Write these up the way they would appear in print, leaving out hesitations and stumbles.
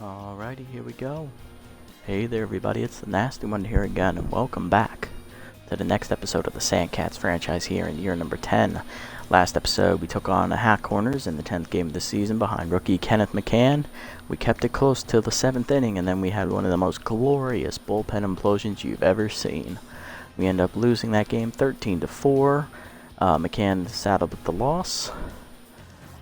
Alrighty, here we go. Hey there everybody, it's the Nasty One here again, and welcome back to the next episode of the Sandcats franchise here in year number 10. Last episode, we took on the Hat Corners in the 10th game of the season behind rookie Kenneth McCann. We kept it close till the 7th inning, and then we had one of the most glorious bullpen implosions you've ever seen. We end up losing that game 13-4. McCann saddled with the loss.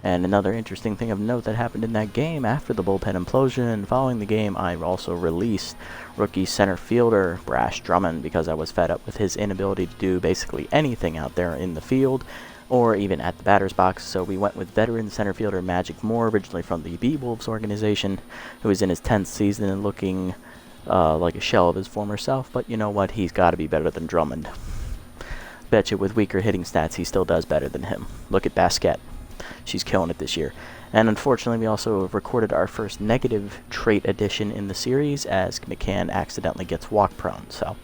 And another interesting thing of note that happened in that game, after the bullpen implosion, following the game, I also released rookie center fielder Brash Drummond because I was fed up with his inability to do basically anything out there in the field or even at the batter's box. So we went with veteran center fielder Magic Moore, originally from the B-Wolves organization, who is in his 10th season and looking like a shell of his former self. But you know what? He's got to be better than Drummond. Bet you with weaker hitting stats, he still does better than him. Look at Basquette. She's killing it this year. And unfortunately, we also recorded our first negative trait addition in the series as McCann accidentally gets walk prone. So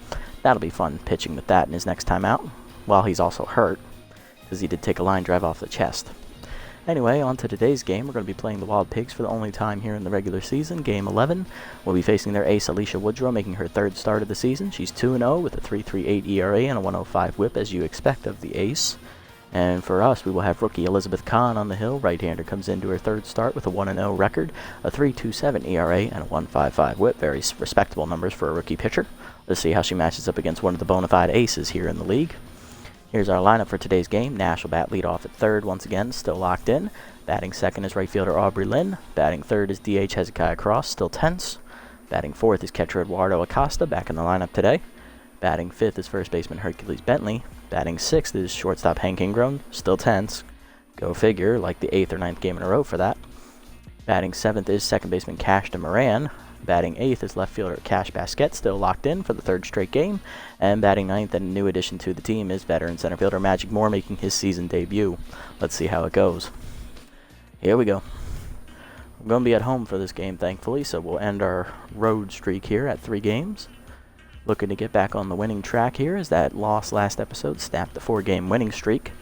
that'll be fun pitching with that in his next time out, while he's also hurt, because he did take a line drive off the chest. Anyway, on to today's game. We're going to be playing the Wild Pigs for the only time here in the regular season. Game 11. We'll be facing their ace, Alicia Woodrow, making her third start of the season. She's 2-0 with a 3.38 ERA and a 1.05 whip, as you expect of the ace. And for us, we will have rookie Elizabeth Kahn on the hill. Right-hander comes into her third start with a 1-0 record, a 3.27 ERA, and a 1.55 whip. Very respectable numbers for a rookie pitcher. Let's see how she matches up against one of the bona fide aces here in the league. Here's our lineup for today's game. Nash will bat lead off at third once again, still locked in. Batting second is right fielder Aubrey Lynn. Batting third is DH Hezekiah Cross, still tense. Batting fourth is catcher Eduardo Acosta, back in the lineup today. Batting fifth is first baseman Hercules Bentley. Batting sixth is shortstop Hank Ingram, still tense. Go figure, like the 8th or 9th game in a row for that. Batting seventh is second baseman Cash DeMoran. Batting eighth is left fielder Cash Basquette, still locked in for the third straight game. And batting ninth, and a new addition to the team, is veteran center fielder Magic Moore, making his season debut. Let's see how it goes. Here we go. We're going to be at home for this game, thankfully, so we'll end our road streak here at 3 games. Looking to get back on the winning track here, as that loss last episode snapped the 4-game winning streak.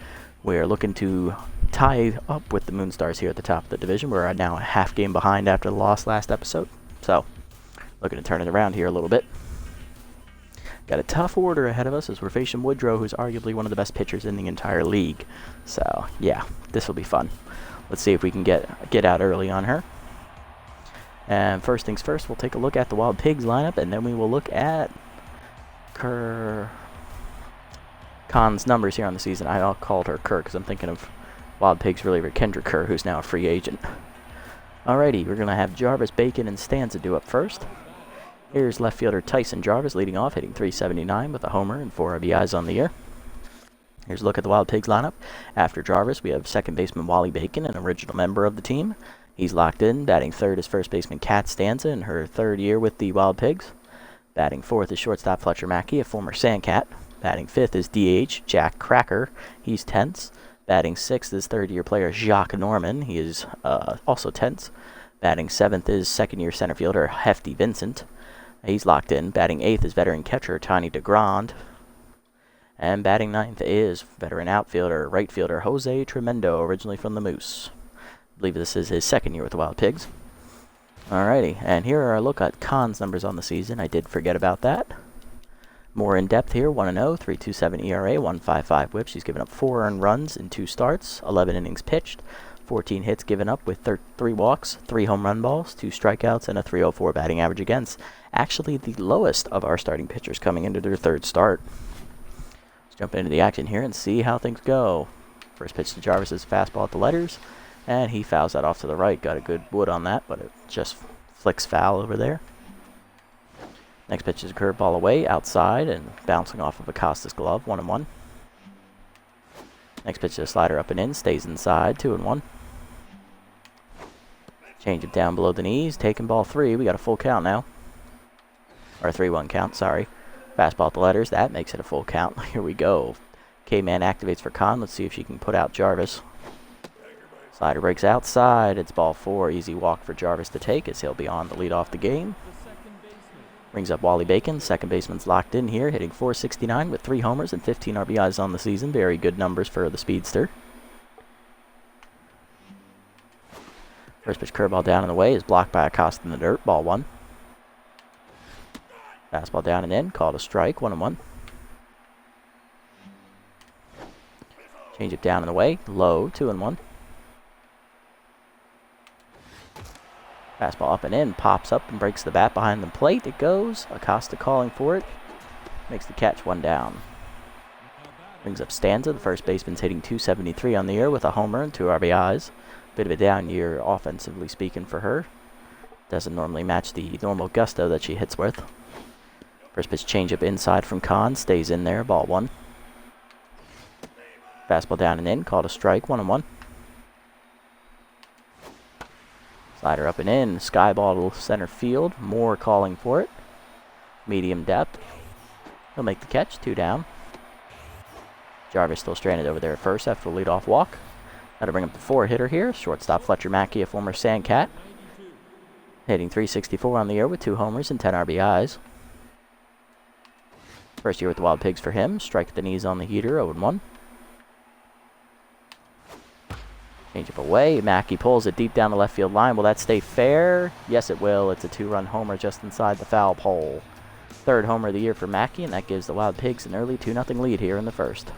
We're looking to tie up with the Moonstars here at the top of the division. We're now a half game behind after the loss last episode. So, looking to turn it around here a little bit. Got a tough order ahead of us as we're facing Woodrow, who's arguably one of the best pitchers in the entire league. So, yeah, this will be fun. Let's see if we can get out early on her. And first things first, we'll take a look at the Wild Pigs lineup, and then we will look at Khan's numbers here on the season. I'll call her Kerr because I'm thinking of Wild Pigs reliever Kendra Kerr, who's now a free agent. Alrighty, we're going to have Jarvis, Bacon, and Stanza do up first. Here's left fielder Tyson Jarvis leading off, hitting .379 with a homer and 4 RBIs on the year. Here's a look at the Wild Pigs lineup. After Jarvis, we have second baseman Wally Bacon, an original member of the team. He's locked in. Batting third is first baseman Kat Stanza in her 3rd year with the Wild Pigs. Batting fourth is shortstop Fletcher Mackey, a former Sandcat. Batting fifth is DH Jack Cracker. He's tense. Batting sixth is 3rd-year player Jacques Norman. He is also tense. Batting seventh is 2nd-year center fielder Hefty Vincent. He's locked in. Batting eighth is veteran catcher Tony DeGrand. And batting ninth is veteran outfielder right fielder Jose Tremendo, originally from the Moose. I believe this is his 2nd year with the Wild Pigs. Alrighty, and here are a look at Khan's numbers on the season. I did forget about that. More in depth here, 1-0, 3.27 ERA, 1.55 whip. She's given up 4 earned runs in 2 starts, 11 innings pitched, 14 hits given up with 3 walks, 3 home run balls, 2 strikeouts, and a 3.04 batting average against. Actually the lowest of our starting pitchers coming into their 3rd start. Let's jump into the action here and see how things go. First pitch to Jarvis is fastball at the letters. And he fouls that off to the right. Got a good wood on that, but it just flicks foul over there. Next pitch is a curveball away, outside, and bouncing off of Acosta's glove, 1-1. Next pitch is a slider up and in, stays inside, 2-1. Change it down below the knees, taking ball 3. We got a full count now. Or a 3-1 count, sorry. Fastball at the letters, that makes it a full count. Here we go. K-Man activates for Khan. Let's see if she can put out Jarvis. Slider breaks outside. It's ball 4. Easy walk for Jarvis to take as he'll be on to lead off the game. Brings up Wally Bacon. Second baseman's locked in here, hitting .469 with 3 homers and 15 RBIs on the season. Very good numbers for the speedster. First pitch curveball down and away is blocked by Acosta in the dirt. Ball 1. Fastball down and in. Called a strike. 1-1. Change it down and away. Low. 2-1. Fastball up and in. Pops up and breaks the bat behind the plate. It goes. Acosta calling for it. Makes the catch. 1 down. Brings up Stanza. The first baseman's hitting .273 on the year with a homer and 2 RBIs. Bit of a down year offensively speaking for her. Doesn't normally match the normal gusto that she hits with. First pitch changeup inside from Kahn. Stays in there. Ball 1. Fastball down and in. Called a strike. 1-1. Slider up and in. Sky ball to center field. Moore calling for it. Medium depth. He'll make the catch. 2 down. Jarvis still stranded over there at first after the leadoff walk. That'll bring up the 4-hitter here. Shortstop Fletcher Mackey, a former Sandcat. Hitting .364 on the year with 2 homers and 10 RBIs. First year with the Wild Pigs for him. Strike at the knees on the heater. 0-1. Change up away. Mackey pulls it deep down the left field line. Will that stay fair? Yes, it will. It's a 2-run homer just inside the foul pole. 3rd homer of the year for Mackey, and that gives the Wild Pigs an early 2-0 lead here in the first.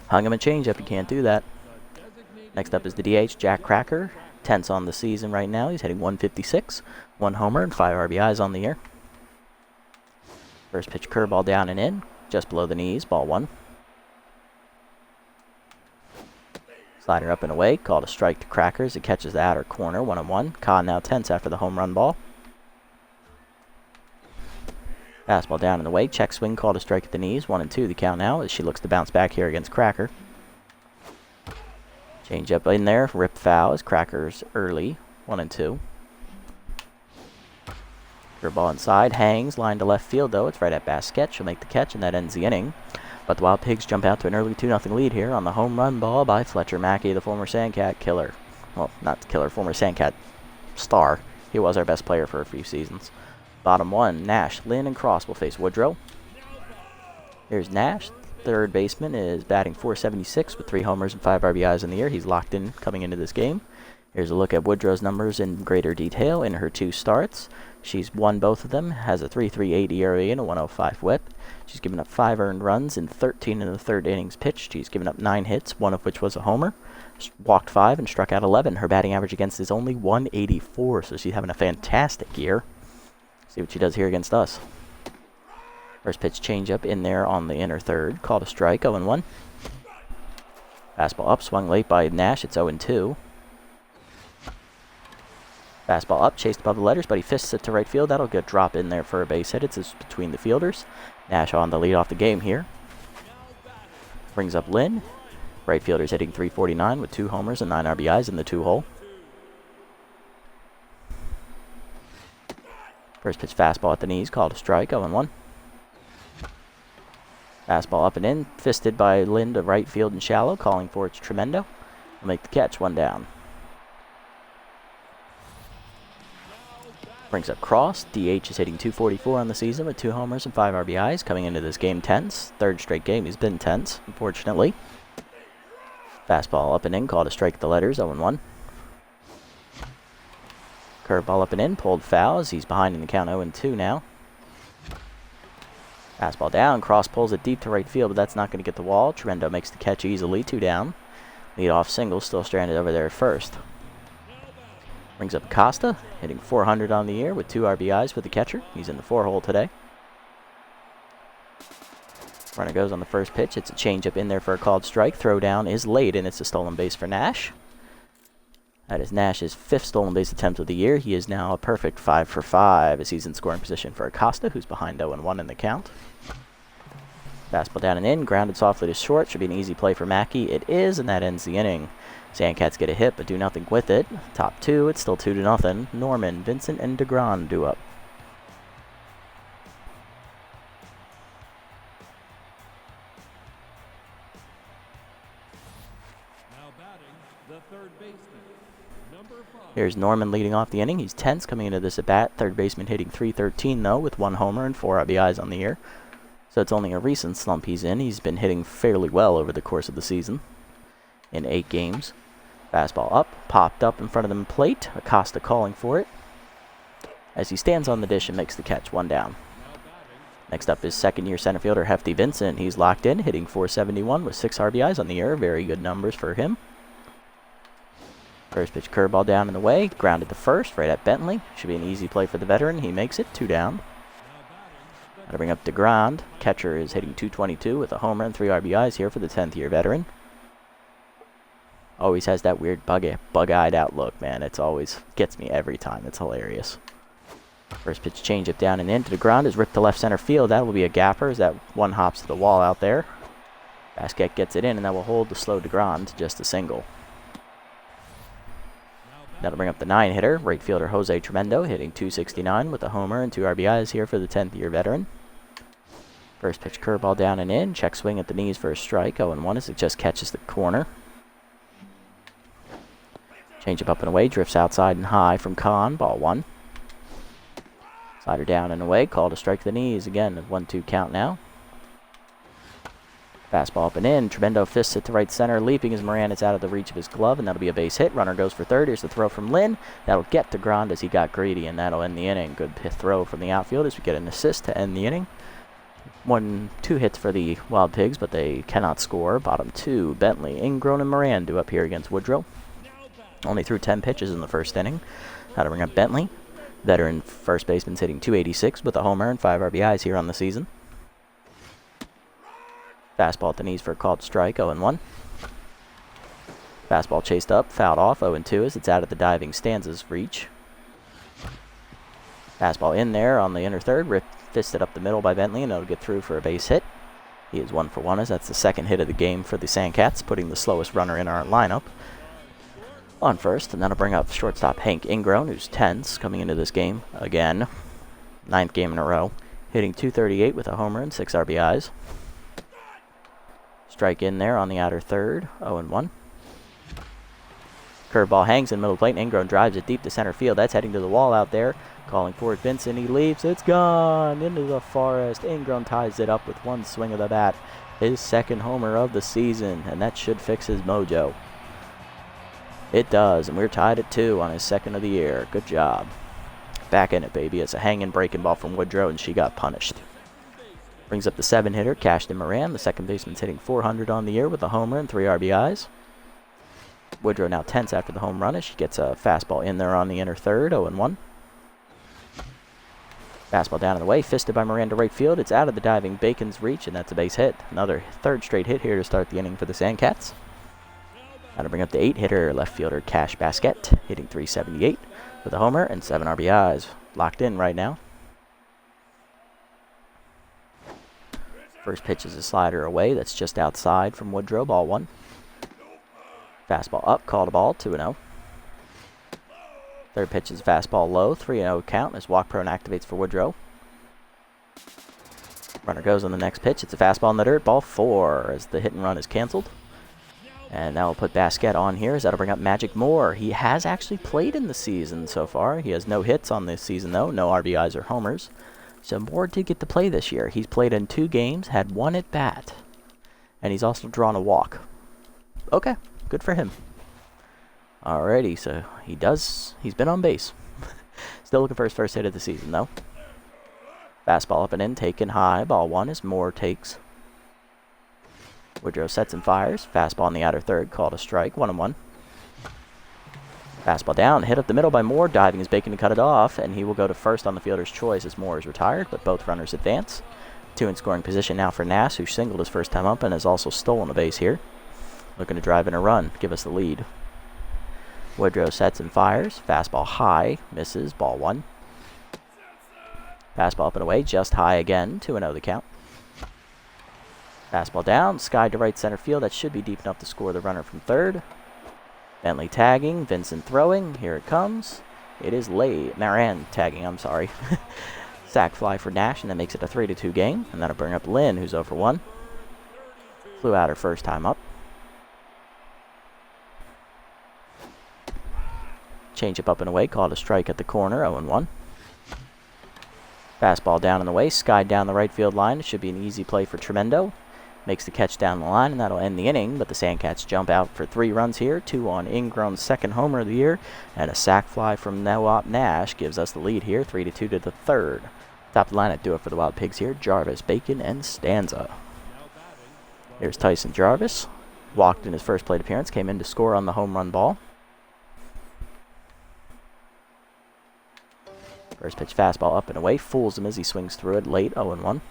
Hung him a changeup. You can't do that. Next up is the DH, Jack Cracker. 10th on the season right now. He's hitting .156. 1 homer and 5 RBIs on the year. First pitch curveball down and in. Just below the knees. Ball 1. Slider up and away. Called a strike to Cracker as it catches the outer corner. 1-1. Kahn now tense after the home run ball. Fastball down and away. Check swing called a strike at the knees. 1-2 the count now as she looks to bounce back here against Cracker. Change up in there. Rip foul as Cracker's early. 1-2. Curveball inside. Hangs. Line to left field though. It's right at basket. She'll make the catch and that ends the inning. But the Wild Pigs jump out to an early 2-0 lead here on the home run ball by Fletcher Mackey, the former Sandcat killer. Well, not killer, former Sandcat star. He was our best player for a few seasons. Bottom 1, Nash, Lynn, and Cross will face Woodrow. Here's Nash. 3rd baseman is batting .476 with 3 homers and 5 RBIs in the year. He's locked in coming into this game. Here's a look at Woodrow's numbers in greater detail in her 2 starts. She's won both of them, has a 3.38 ERA and a 1.05 whip. She's given up 5 earned runs in 13 in the 3rd innings pitched. She's given up 9 hits, 1 of which was a homer. Walked 5 and struck out 11. Her batting average against is only .184, so she's having a fantastic year. See what she does here against us. First pitch changeup in there on the inner 3rd. Called a strike, 0-1. Fastball up, swung late by Nash. It's 0-2. Fastball up, chased above the letters, but he fists it to right field. That'll get drop in there for a base hit. It's just between the fielders. Nash on the lead off the game here. Brings up Lynn. Right fielder's hitting .349 with 2 homers and 9 RBIs in the 2-hole. First pitch fastball at the knees, called a strike, 0-1. Fastball up and in, fisted by Lynn to right field and shallow, calling for it's Tremendo. Will make the catch, 1 down. Brings up Cross. DH is hitting .244 on the season with 2 homers and 5 RBIs. Coming into this game tense. 3rd straight game he's been tense, unfortunately. Fastball up and in, called a strike at the letters, 0-1. Curveball up and in, pulled foul as he's behind in the count 0-2 now. Fastball down, Cross pulls it deep to right field, but that's not going to get the wall. Tremendo makes the catch easily, 2 down. Leadoff single, still stranded over there at first. Brings up Acosta, hitting .400 on the year with 2 RBIs for the catcher. He's in the 4-hole today. Runner goes on the first pitch. It's a changeup in there for a called strike. Throw down is late, and it's a stolen base for Nash. That is Nash's 5th stolen base attempt of the year. He is now a perfect 5 for 5 as he's in scoring position for Acosta, who's behind 0-1 in the count. Fastball down and in, grounded softly to short. Should be an easy play for Mackey. It is, and that ends the inning. Sandcats get a hit, but do nothing with it. Top 2, it's still 2-0. Norman, Vincent, and DeGron do up. Now batting, the 3rd baseman, number 5. Here's Norman leading off the inning. He's tense coming into this at-bat. 3rd baseman hitting .313, though, with 1 homer and 4 RBIs on the year. So it's only a recent slump he's in. He's been hitting fairly well over the course of the season in 8 games. Fastball up, popped up in front of the plate. Acosta calling for it as he stands on the dish and makes the catch. 1 down. Next up is second-year center fielder Hefty Vincent. He's locked in, hitting .471 with 6 RBIs on the year. Very good numbers for him. First pitch curveball down and away. Grounded to first, right at Bentley. Should be an easy play for the veteran. He makes it. 2 down. Got to bring up DeGrand. Catcher is hitting .222 with a homer and 3 RBIs here for the 10th-year veteran. Always has that weird bug-eyed outlook, man. It's always gets me every time. It's hilarious. First pitch changeup down and in to DeGrand is ripped to left center field. That will be a gapper as that one hops to the wall out there. Basket gets it in, and that will hold the slow DeGrand to just a single. That'll bring up the 9-hitter, right fielder Jose Tremendo, hitting .269 with a homer and 2 RBIs here for the 10th-year veteran. First pitch curveball down and in. Check swing at the knees for a strike. 0-1 as it just catches the corner. Changeup up and away, drifts outside and high from Kahn. Ball 1. Slider down and away, called a strike to the knees. Again, a 1-2 count now. Fastball up and in. Tremendo fists it to right center, leaping as Moran is out of the reach of his glove, and that'll be a base hit. Runner goes for third. Here's the throw from Lynn. That'll get to Grande as he got greedy, and that'll end the inning. Good throw from the outfield as we get an assist to end the inning. 1-2 hits for the Wild Pigs, but they cannot score. Bottom 2, Bentley, Ingrown, and Moran due up here against Woodrow. Only threw 10 pitches in the first inning. That'll bring up Bentley. Veteran first baseman's hitting .286 with a homer and 5 RBIs here on the season. Fastball at the knees for a called strike, 0-1. Fastball chased up, fouled off, 0-2 as it's out of the diving Stanza's reach. Fastball in there on the inner third, fisted up the middle by Bentley, and it'll get through for a base hit. He is 1 for 1 as that's the second hit of the game for the Sandcats, putting the slowest runner in our lineup on first, and that'll bring up shortstop Hank Ingrown, who's tense coming into this game again. 9th game in a row. Hitting .238 with a homer and 6 RBIs. Strike in there on the outer third, 0-1. Curveball hangs in middle plate, and Ingrown drives it deep to center field. That's heading to the wall out there. Calling for it, Vincent. He leaps. It's gone into the forest. Ingrown ties it up with one swing of the bat. His second homer of the season, and that should fix his mojo. It does, and we're tied at 2 on his second of the year. Good job. Back in it, baby. It's a hanging breaking ball from Woodrow, and she got punished. Brings up the 7-hitter, Cashton Moran. The second baseman's hitting .400 on the year with a homer and 3 RBIs. Woodrow now tense after the home run as she gets a fastball in there on the inner third, 0-1. Fastball down and away, fisted by Moran to right field. It's out of the diving Bacon's reach, and that's a base hit. Another third straight hit here to start the inning for the Sandcats. That'll bring up the 8-hitter, left fielder Cash Basket, hitting .378 with a homer and 7 RBIs. Locked in right now. First pitch is a slider away. That's just outside from Woodrow, ball 1. Fastball up, called a ball, 2-0. Third pitch is a fastball low, 3-0 count as walk prone activates for Woodrow. Runner goes on the next pitch. It's a fastball in the dirt, ball 4 as the hit and run is canceled. And now we'll put Basket on here as that'll bring up Magic Moore. He has actually played in the season so far. He has no hits on this season, though. No RBIs or homers. So Moore did get to play this year. He's played in 2 games, had 1 at bat. And he's also drawn a walk. Okay, good for him. Alrighty, so he's been on base. Still looking for his first hit of the season, though. Fastball up and in, taken high. Ball 1 as Moore takes. Woodrow sets and fires. Fastball in the outer third, called a strike, 1-1. Fastball down, hit up the middle by Moore, diving as Bacon to cut it off, and he will go to first on the fielder's choice as Moore is retired, but both runners advance. 2 in scoring position now for Nass, who singled his first time up and has also stolen a base here. Looking to drive in a run, give us the lead. Woodrow sets and fires. Fastball high, misses, ball 1. Fastball up and away, just high again, 2-0 the count. Fastball down, skied to right center field. That should be deep enough to score the runner from third. Bentley tagging, Vincent throwing. Here it comes. It is Moran tagging, I'm sorry. Sack fly for Nash, and that makes it a 3-2 game. And that'll bring up Lynn, who's 0 for 1. Flew out her first time up. Changeup up and away, called a strike at the corner, 0-1. Fastball down and away, skied down the right field line. It should be an easy play for Tremendo. Makes the catch down the line, and that'll end the inning, but the Sandcats jump out for 3 runs here. 2 on Ingrown's second homer of the year, and a sac fly from Noah Nash gives us the lead here, 3-2 to the third. Top of the lineup do it for the Wild Pigs here, Jarvis, Bacon, and Stanza. Here's Tyson Jarvis. Walked in his first plate appearance, came in to score on the home run ball. First pitch fastball up and away, fools him as he swings through it late, 0-1.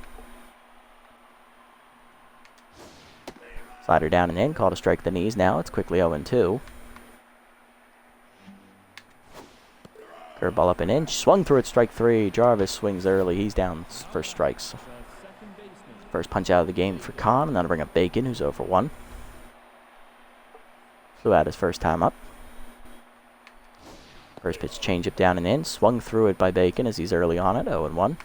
Slider down and in, called a strike the knees now, it's quickly 0-2. Curveball up and in, swung through it, strike 3. Jarvis swings early, he's down for strikes. First punch out of the game for Kahn, and that'll bring up Bacon, who's 0-1. Flew out his first time up. First pitch changeup down and in, swung through it by Bacon as he's early on it, 0-1.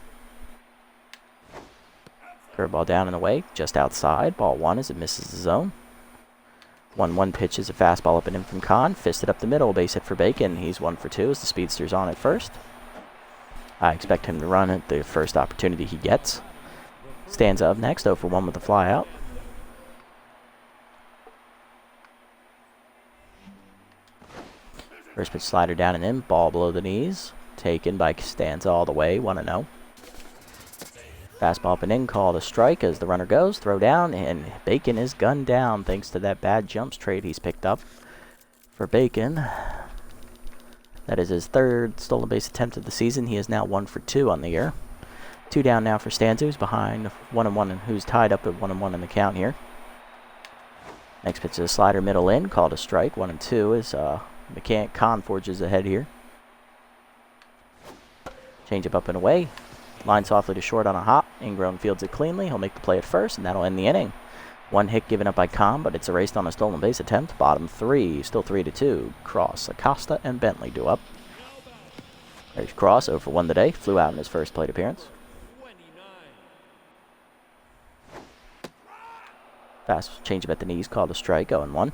Curveball down and away, just outside, ball 1 as it misses the zone. 1-1 pitch is a fastball up and in from Kahn, fisted up the middle, base hit for Bacon. He's 1 for 2 as the speedster's on at first. I expect him to run at the first opportunity he gets. Stanza up next, 0-1 with a fly out. First pitch slider down and in, ball below the knees. Taken by Stanza all the way, 1-0. Fastball up and in, called a strike as the runner goes. Throw down, and Bacon is gunned down thanks to that bad jumps trade he's picked up for Bacon. That is his 3rd stolen base attempt of the season. He is now 1 for 2 on the year. 2 down now for Stanza, who's behind 1-1 and who's tied up at 1-1 in the count here. Next pitch is a slider middle in, called a strike. 1-2 as Kahn forges ahead here. Change up and away. Line softly to short on a hop. Ingrown fields it cleanly. He'll make the play at first, and that'll end the inning. 1 hit given up by Kahn, but it's erased on a stolen base attempt. Bottom 3, still 3-2. Cross, Acosta, and Bentley do up. There's Cross, 0-1 today. Flew out in his first plate appearance. Fast changeup at the knees, called a strike, 0-1.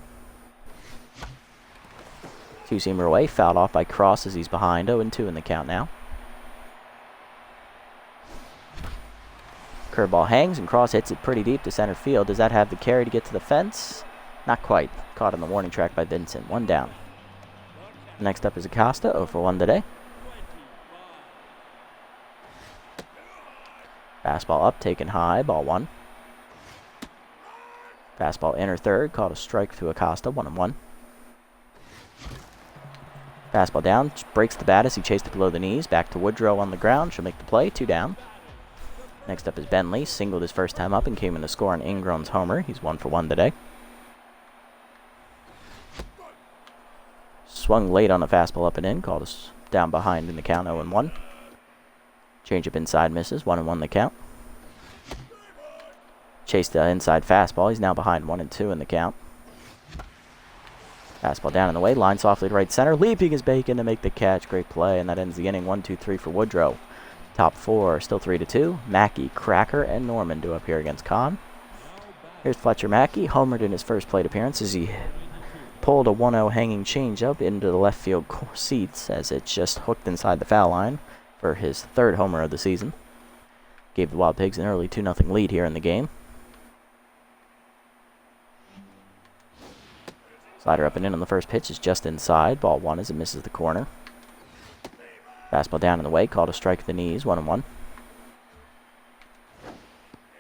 2-seamer away, fouled off by Cross as he's behind, 0-2 in the count now. Curveball hangs, and Cross hits it pretty deep to center field. Does that have the carry to get to the fence? Not quite. Caught on the warning track by Vincent. 1 down. Next up is Acosta, 0-1 today. Fastball up, taken high, ball 1. Fastball inner third, called a strike to Acosta, 1-1. Fastball down, breaks the bat as he chased it below the knees. Back to Woodrow on the ground, she'll make the play, 2 down. Next up is Bentley, singled his first time up and came in to score on Ingrown's homer. He's 1 for 1 today. Swung late on a fastball up and in, called us down behind in the count, 0-1. Changeup inside misses, 1-1 the count. Chased the inside fastball, he's now behind 1-2 in the count. Fastball down and away, line softly to right center, leaping is Bacon to make the catch. Great play, and that ends the inning, 1-2-3 for Woodrow. Top 4, still 3-2. Mackey, Cracker, and Norman do up here against Kahn. Here's Fletcher Mackey, homered in his first plate appearance as he pulled a 1-0 hanging changeup into the left field seats as it's just hooked inside the foul line for his 3rd homer of the season. Gave the Wild Pigs an early 2-0 lead here in the game. Slider up and in on the first pitch is just inside. Ball 1 as it misses the corner. Fastball down and away, called a strike at the knees, 1-1.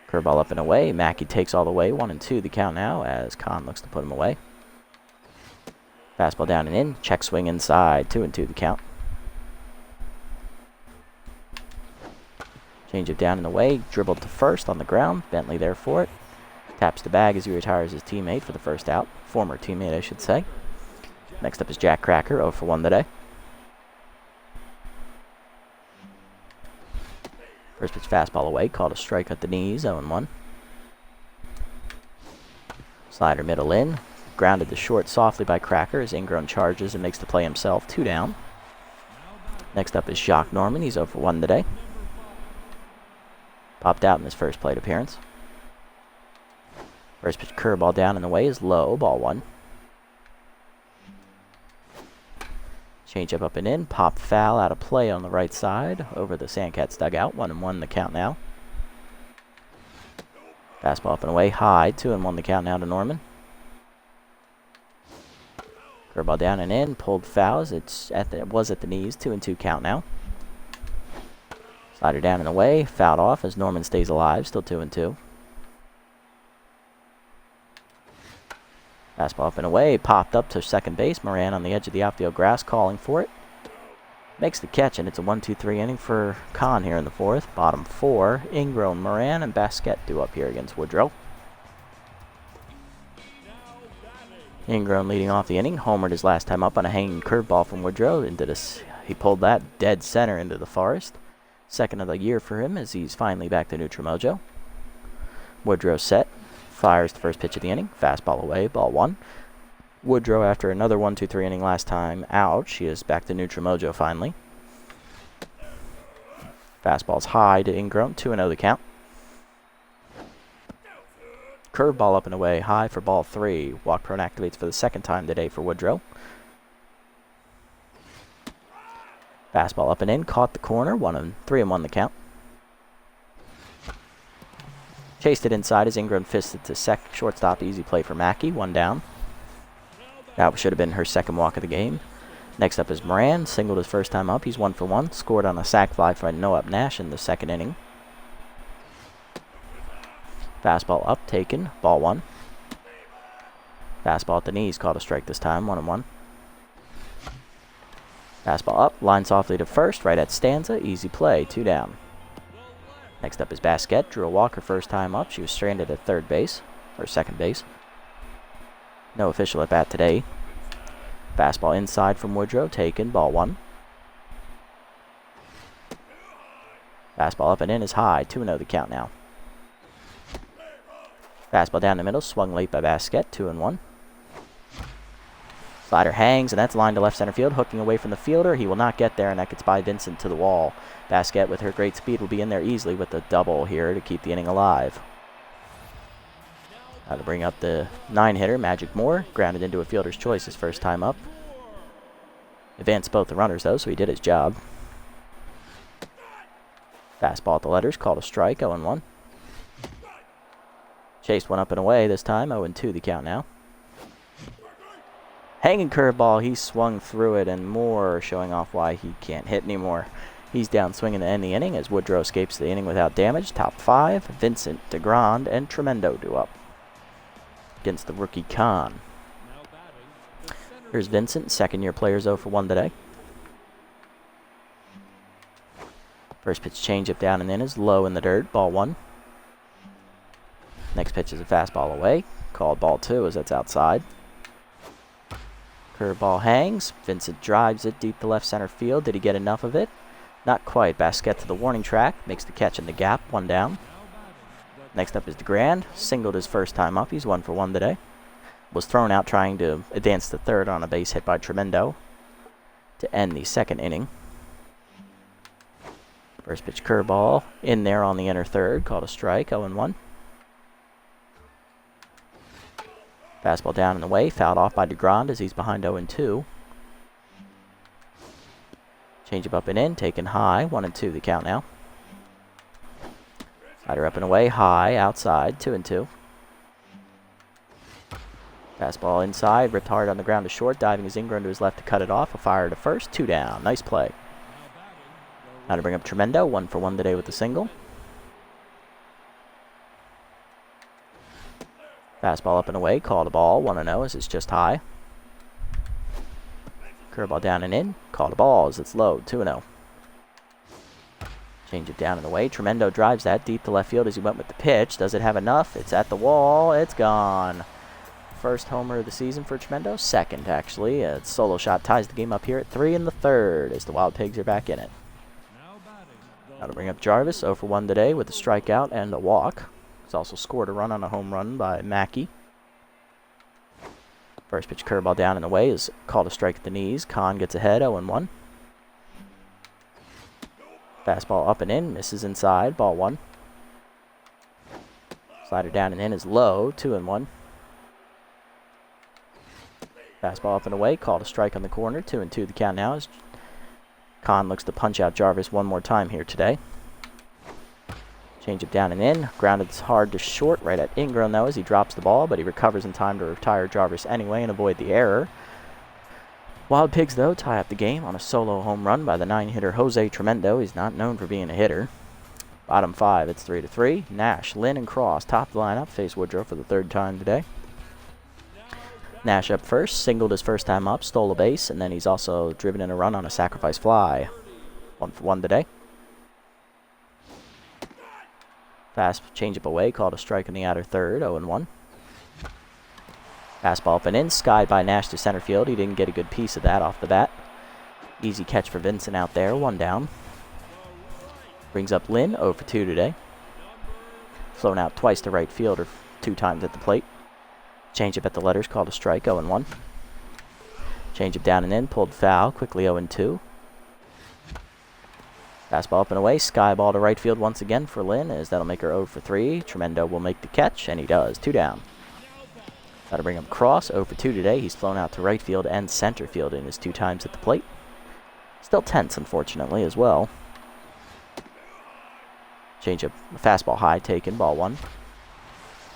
Curveball up and away. Mackey takes all the way, 1-2 the count now as Kahn looks to put him away. Fastball down and in, check swing inside, 2-2 the count. Changeup down and away, dribbled to first on the ground. Bentley there for it. Taps the bag as he retires his teammate for the first out. Former teammate, I should say. Next up is Jack Cracker, 0-1 today. First pitch fastball away, called a strike at the knees, 0-1. Slider middle in, grounded to short softly by Cracker as Ingrown charges and makes the play himself, 2 down. Next up is Jacques Norman, he's 0-1 today. Popped out in his first plate appearance. First pitch curveball down and away is low, ball 1. Changeup up and in, pop foul out of play on the right side over the Sandcats dugout, 1-1 the count now. Fastball up and away, high, 2-1 the count now to Norman. Curveball down and in, pulled fouls. It was at the knees, 2-2 count now. Slider down and away, fouled off as Norman stays alive, still 2-2. Fastball up and away, popped up to second base. Moran on the edge of the outfield grass calling for it. Makes the catch, and it's a 1-2-3 inning for Kahn here in the fourth. Bottom four, Ingram, Moran, and Basquet due up here against Woodrow. Ingram leading off the inning, homered his last time up on a hanging curveball from Woodrow. He pulled that dead center into the forest. Second of the year for him as he's finally back to neutral mojo. Woodrow set, fires the first pitch of the inning, fastball away, ball one. Woodrow, after another 1-2-3 inning last time out, she is back to neutral mojo finally. Fastball's high to Ingram, 2-0 the count. Curveball up and away, high for ball three. Walk prone activates for the second time today for Woodrow. Fastball up and in, caught the corner, 3-1 the count. Chased it inside as Ingram fisted to shortstop, easy play for Mackey, one down. That should have been her second walk of the game. Next up is Moran, singled his first time up. He's 1-for-1, scored on a sac fly by Noah Nash in the second inning. Fastball up, taken, ball one. Fastball at the knees, called a strike this time, 1-1. Fastball up, line softly to first, right at Stanza, easy play, 2 down. Next up is Basquet, drew a walk her first time up. She was stranded at third base, or second base. No official at bat today. Fastball inside from Woodrow, taken, ball one. Fastball up and in is high, 2-0 the count now. Fastball down the middle, swung late by Basquet, 2-1. Slider hangs, and that's lined to left center field, hooking away from the fielder. He will not get there, and that gets by Vincent to the wall. Basquet, with her great speed, will be in there easily with the double here to keep the inning alive. Now to bring up the 9-hitter, Magic Moore, grounded into a fielder's choice his first time up. Advanced both the runners, though, so he did his job. Fastball at the letters, called a strike, 0-1. Chased one up and away this time, 0-2 the count now. Hanging curveball, he swung through it, and Moore showing off why he can't hit anymore. He's down swinging to end the inning as Woodrow escapes the inning without damage. Top five, Vincent, DeGrand, and Tremendo due up against the rookie Kahn. Here's Vincent, second-year players 0-for-1 today. First pitch changeup down and in is low in the dirt, ball one. Next pitch is a fastball away, called ball two as that's outside. Curveball hangs, Vincent drives it deep to left center field. Did he get enough of it? Not quite. Basquet to the warning track, makes the catch in the gap, one down. Next up is DeGrand, singled his first time up. He's 1-for-1 today. Was thrown out trying to advance to third on a base hit by Tremendo to end the second inning. First pitch curveball in there on the inner third, called a strike, 0-1. Fastball down and away, fouled off by DeGrand as he's behind 0-2. Changeup up and in, taken high, 1-2 the count now. Slider up and away, high, outside, 2-2. Fastball inside, ripped hard on the ground to short, diving his Ingram to his left to cut it off. A fire to first, 2 down. Nice play. Now to bring up Tremendo, 1-for-1 today with the single. Fastball up and away, called a ball, 1-0 as it's just high. Curveball down and in, called a ball as it's low, 2-0. Change it down and away. Tremendo drives that deep to left field as he went with the pitch. Does it have enough? It's at the wall. It's gone. First homer of the season for Tremendo. Second, actually. A solo shot ties the game up here at 3 in the third as the Wild Pigs are back in it. Now to bring up Jarvis, 0-for-1 today with a strikeout and a walk. He's also scored a run on a home run by Mackey. First pitch curveball down and away is called a strike at the knees. Kahn gets ahead, 0-1. Fastball up and in, misses inside, ball one. Slider down and in is low, 2-1. Fastball up and away, called a strike on the corner, 2-2 the count now as Kahn looks to punch out Jarvis one more time here today. Change it down and in. Grounded hard to short right at Ingram, though, as he drops the ball, but he recovers in time to retire Jarvis anyway and avoid the error. Wild Pigs, though, tie up the game on a solo home run by the 9-hitter Jose Tremendo. He's not known for being a hitter. Bottom 5, it's 3-3. Nash, Lynn, and Cross top the lineup, face Woodrow for the 3rd time today. Nash up first, singled his first time up, stole a base, and then he's also driven in a run on a sacrifice fly. 1 for 1 today. Fast changeup away, called a strike in the outer third, 0-1. Fastball up and in, skied by Nash to center field. He didn't get a good piece of that off the bat. Easy catch for Vincent out there, 1 down. Brings up Lynn, 0 for 2 today. Flown out twice to right field, or 2 times at the plate. Changeup at the letters, called a strike, 0-1. Changeup down and in, pulled foul, quickly 0-2. Fastball up and away, sky ball to right field once again for Lynn, as that'll make her 0 for 3. Tremendo will make the catch, and he does. 2 down. That'll bring up Cross, 0 for 2 today. He's flown out to right field and center field in his 2 times at the plate. Still tense, unfortunately, as well. Changeup, fastball high, taken, ball 1.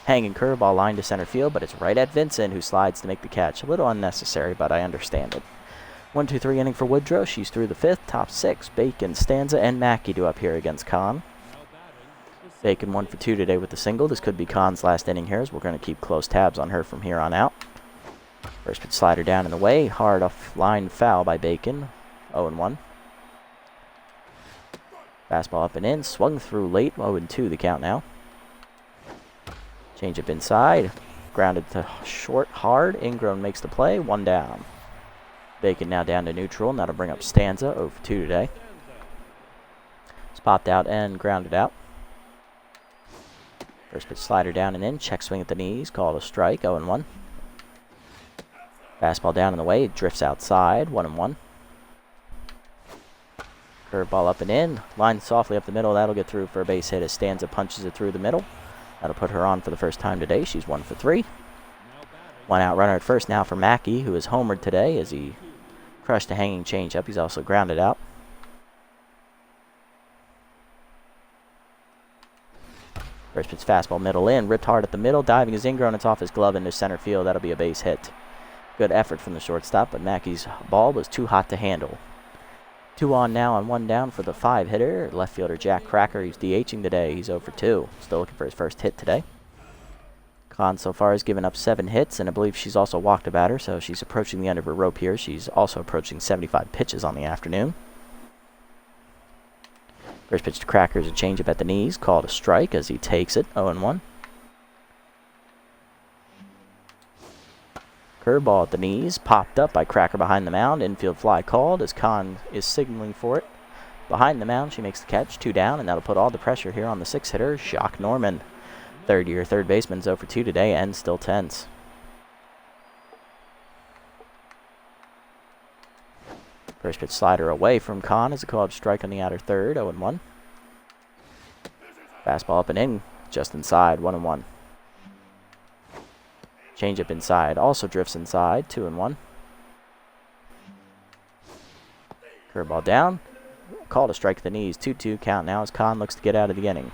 Hanging curveball line to center field, but it's right at Vincent, who slides to make the catch. A little unnecessary, but I understand it. 1-2-3 inning for Woodrow. She's through the 5th. Top 6. Bacon, Stanza, and Mackey do up here against Kahn. Bacon 1 for 2 today with the single. This could be Kahn's last inning here, as we're going to keep close tabs on her from here on out. First pitch slider down and away. Hard off line foul by Bacon. 0-1. Fastball up and in. Swung through late. 0-2 the count now. Changeup inside. Grounded to short hard. Ingram makes the play. 1 down. Bacon now down to neutral, and that'll bring up Stanza, 0 for 2 today. It's popped out and grounded out. First pitch slider down and in, check swing at the knees, called a strike, 0-1. Fastball down and away, it drifts outside, 1-1. Curveball up and in, line softly up the middle, that'll get through for a base hit as Stanza punches it through the middle. That'll put her on for the first time today. She's 1 for 3. 1 out runner at first now for Mackey, who is homered today as he crushed a hanging changeup. He's also grounded out. First pitch fastball middle in, ripped hard at the middle, diving is Ingram, it's off his glove into center field. That'll be a base hit. Good effort from the shortstop, but Mackey's ball was too hot to handle. 2 on now and 1 down for the 5-hitter. Left fielder Jack Cracker, he's DHing today. He's 0 for 2. Still looking for his first hit today. Kahn so far has given up 7 hits, and I believe she's also walked a batter, so she's approaching the end of her rope here. She's also approaching 75 pitches on the afternoon. First pitch to Cracker is a changeup at the knees, called a strike as he takes it, 0-1. Curveball at the knees, popped up by Cracker behind the mound. Infield fly called as Kahn is signaling for it. Behind the mound, she makes the catch, 2 down, and that'll put all the pressure here on the 6-hitter, Jacques Norman. 3rd-year third baseman, 0 for 2 today, and still tense. First pitch slider away from Kahn as a called strike on the outer third, 0-1. Fastball up and in, just inside, 1-1. Changeup inside, also drifts inside, 2-1. Curveball down, called a strike at the knees, 2-2 count now as Kahn looks to get out of the inning.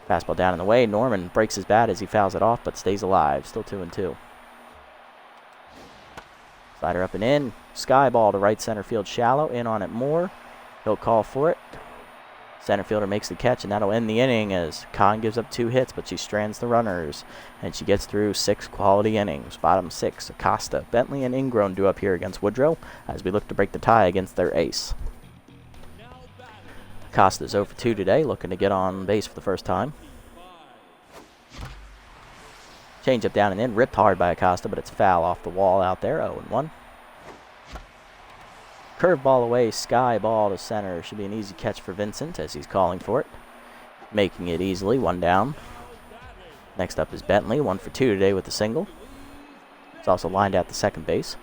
Fastball down in the way. Norman breaks his bat as he fouls it off, but stays alive. Still 2-2. Slider up and in. Sky ball to right center field shallow. In on it more. He'll call for it. Center fielder makes the catch, and that'll end the inning as Kahn gives up 2 hits, but she strands the runners, and she gets through 6 quality innings. Bottom 6, Acosta, Bentley, and Ingram do up here against Woodrow as we look to break the tie against their ace. Acosta's 0 for 2 today, looking to get on base for the first time. Changeup down and in, ripped hard by Acosta, but it's foul off the wall out there, 0-1. Curveball away, sky ball to center. Should be an easy catch for Vincent as he's calling for it. Making it easily, 1 down. Next up is Bentley, 1 for 2 today with the single. He's also lined out to second base.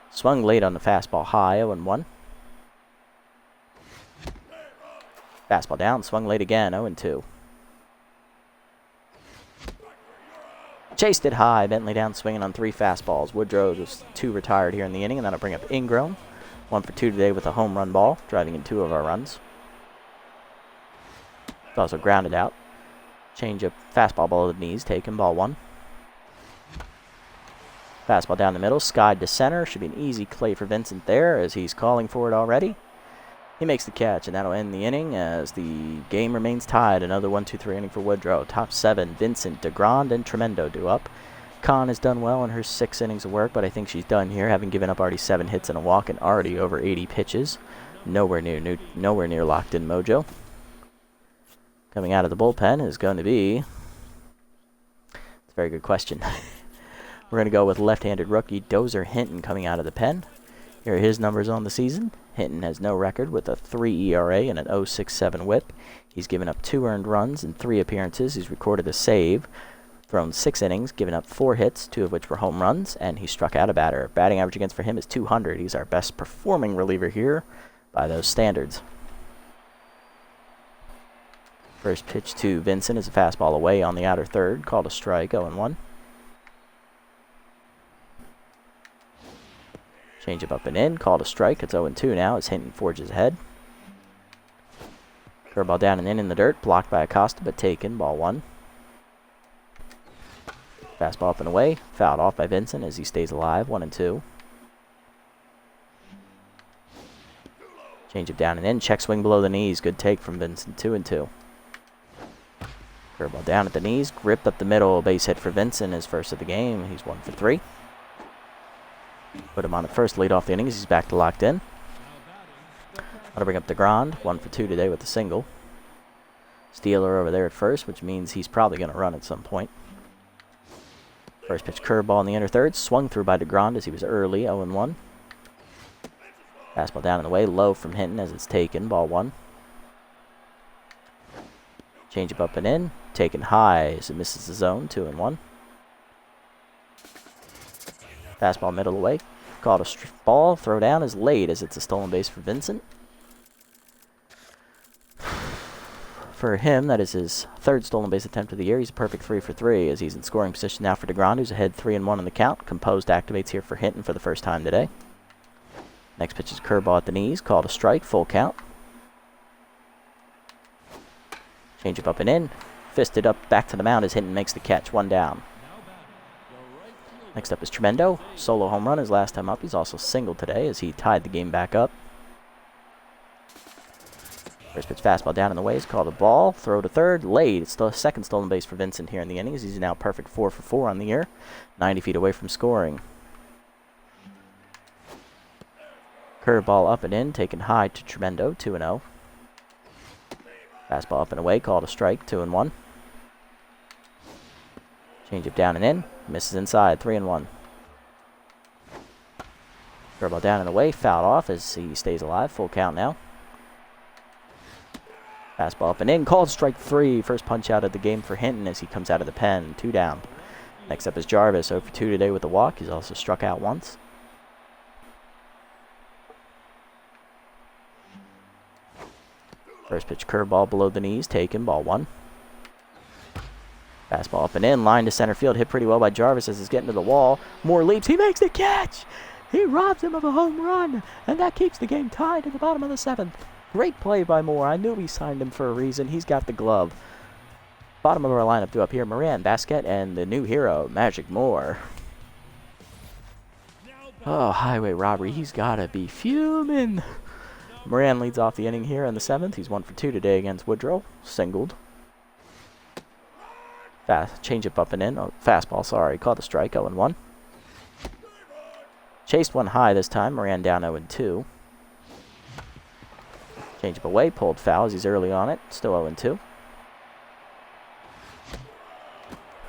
Swung late on the fastball high, 0-1. Fastball down, swung late again, 0-2. Chased it high, Bentley down swinging on 3 fastballs. Woodrow just 2 retired here in the inning, and that'll bring up Ingram. 1 for 2 today with a home run ball, driving in 2 of our runs. It's also grounded out. Change up, fastball below the knees, taken, ball 1. Fastball down the middle, skied to center. Should be an easy play for Vincent there as he's calling for it already. He makes the catch, and that'll end the inning as the game remains tied. Another 1-2-3 inning for Woodrow. Top 7, Vincent, DeGrand, and Tremendo due up. Kahn has done well in her 6 innings of work, but I think she's done here, having given up already 7 hits and a walk and already over 80 pitches. Nowhere near locked in mojo. Coming out of the bullpen is going to be... It's a very good question. We're going to go with left-handed rookie Dozer Hinton coming out of the pen. Here are his numbers on the season. Hinton has no record with a 3 ERA and an 0.67 whip. He's given up 2 earned runs in 3 appearances. He's recorded a save, thrown 6 innings, given up 4 hits, 2 of which were home runs, and he struck out a batter. Batting average against for him is .200. He's our best performing reliever here by those standards. First pitch to Vincent is a fastball away on the outer third, called a strike, 0-1. Change up and in, called a strike. It's 0-2 now as Hinton forges ahead. Curveball down and in the dirt, blocked by Acosta, but taken, ball 1. Fastball up and away, fouled off by Vincent as he stays alive, 1-2. Change up down and in, check swing below the knees, good take from Vincent, 2-2. Curveball down at the knees, gripped up the middle, base hit for Vincent, his first of the game. He's 1 for 3. Put him on the first lead off the innings. He's back to locked in. That'll bring up DeGrand, 1 for 2 today with a single. Steeler over there at first, which means he's probably going to run at some point. First pitch curveball in the inner third, swung through by DeGrand as he was early, 0-1. Fastball down and away, low from Hinton as it's taken, ball 1. Change up and in, taken high as it misses the zone, 2-1. Fastball middle away. Called a ball. Throw down is late as it's a stolen base for Vincent. For him, that is his 3rd stolen base attempt of the year. He's a perfect 3 for 3 as he's in scoring position now for DeGrand, who's ahead 3-1 in the count. Composed activates here for Hinton for the first time today. Next pitch is curveball at the knees. Called a strike. Full count. Change up and in. Fisted up back to the mound as Hinton makes the catch. 1 down. Next up is Tremendo. Solo home run his last time up. He's also singled today as he tied the game back up. First pitch fastball down in the way is called a ball. Throw to third. Late. It's the 2nd stolen base for Vincent here in the innings. He's now perfect 4 for 4 on the year. 90 feet away from scoring. Curveball up and in. Taken high to Tremendo. 2-0. Fastball up and away. Called a strike. 2-1. Change up down and in. Misses inside, 3-1. Curveball down and away, fouled off as he stays alive. Full count now. Fastball up and in, called strike 3. First punch out of the game for Hinton as he comes out of the pen. 2 down. Next up is Jarvis, 0 for 2 today with a walk. He's also struck out once. First pitch curveball below the knees, taken, ball 1. Fastball up and in, line to center field, hit pretty well by Jarvis as he's getting to the wall. Moore leaps, he makes the catch! He robs him of a home run, and that keeps the game tied at the bottom of the 7th. Great play by Moore. I knew we signed him for a reason. He's got the glove. Bottom of our lineup due up here, Moran, Basket, and the new hero, Magic Moore. Oh, highway robbery. He's got to be fuming. Moran leads off the inning here in the 7th. He's 1 for 2 today against Woodrow. Singled. Change up and in. Oh, fastball, sorry. Caught the strike, 0-1. Chased one high this time. Moran down 0-2. Change up away. Pulled foul as he's early on it. Still 0-2.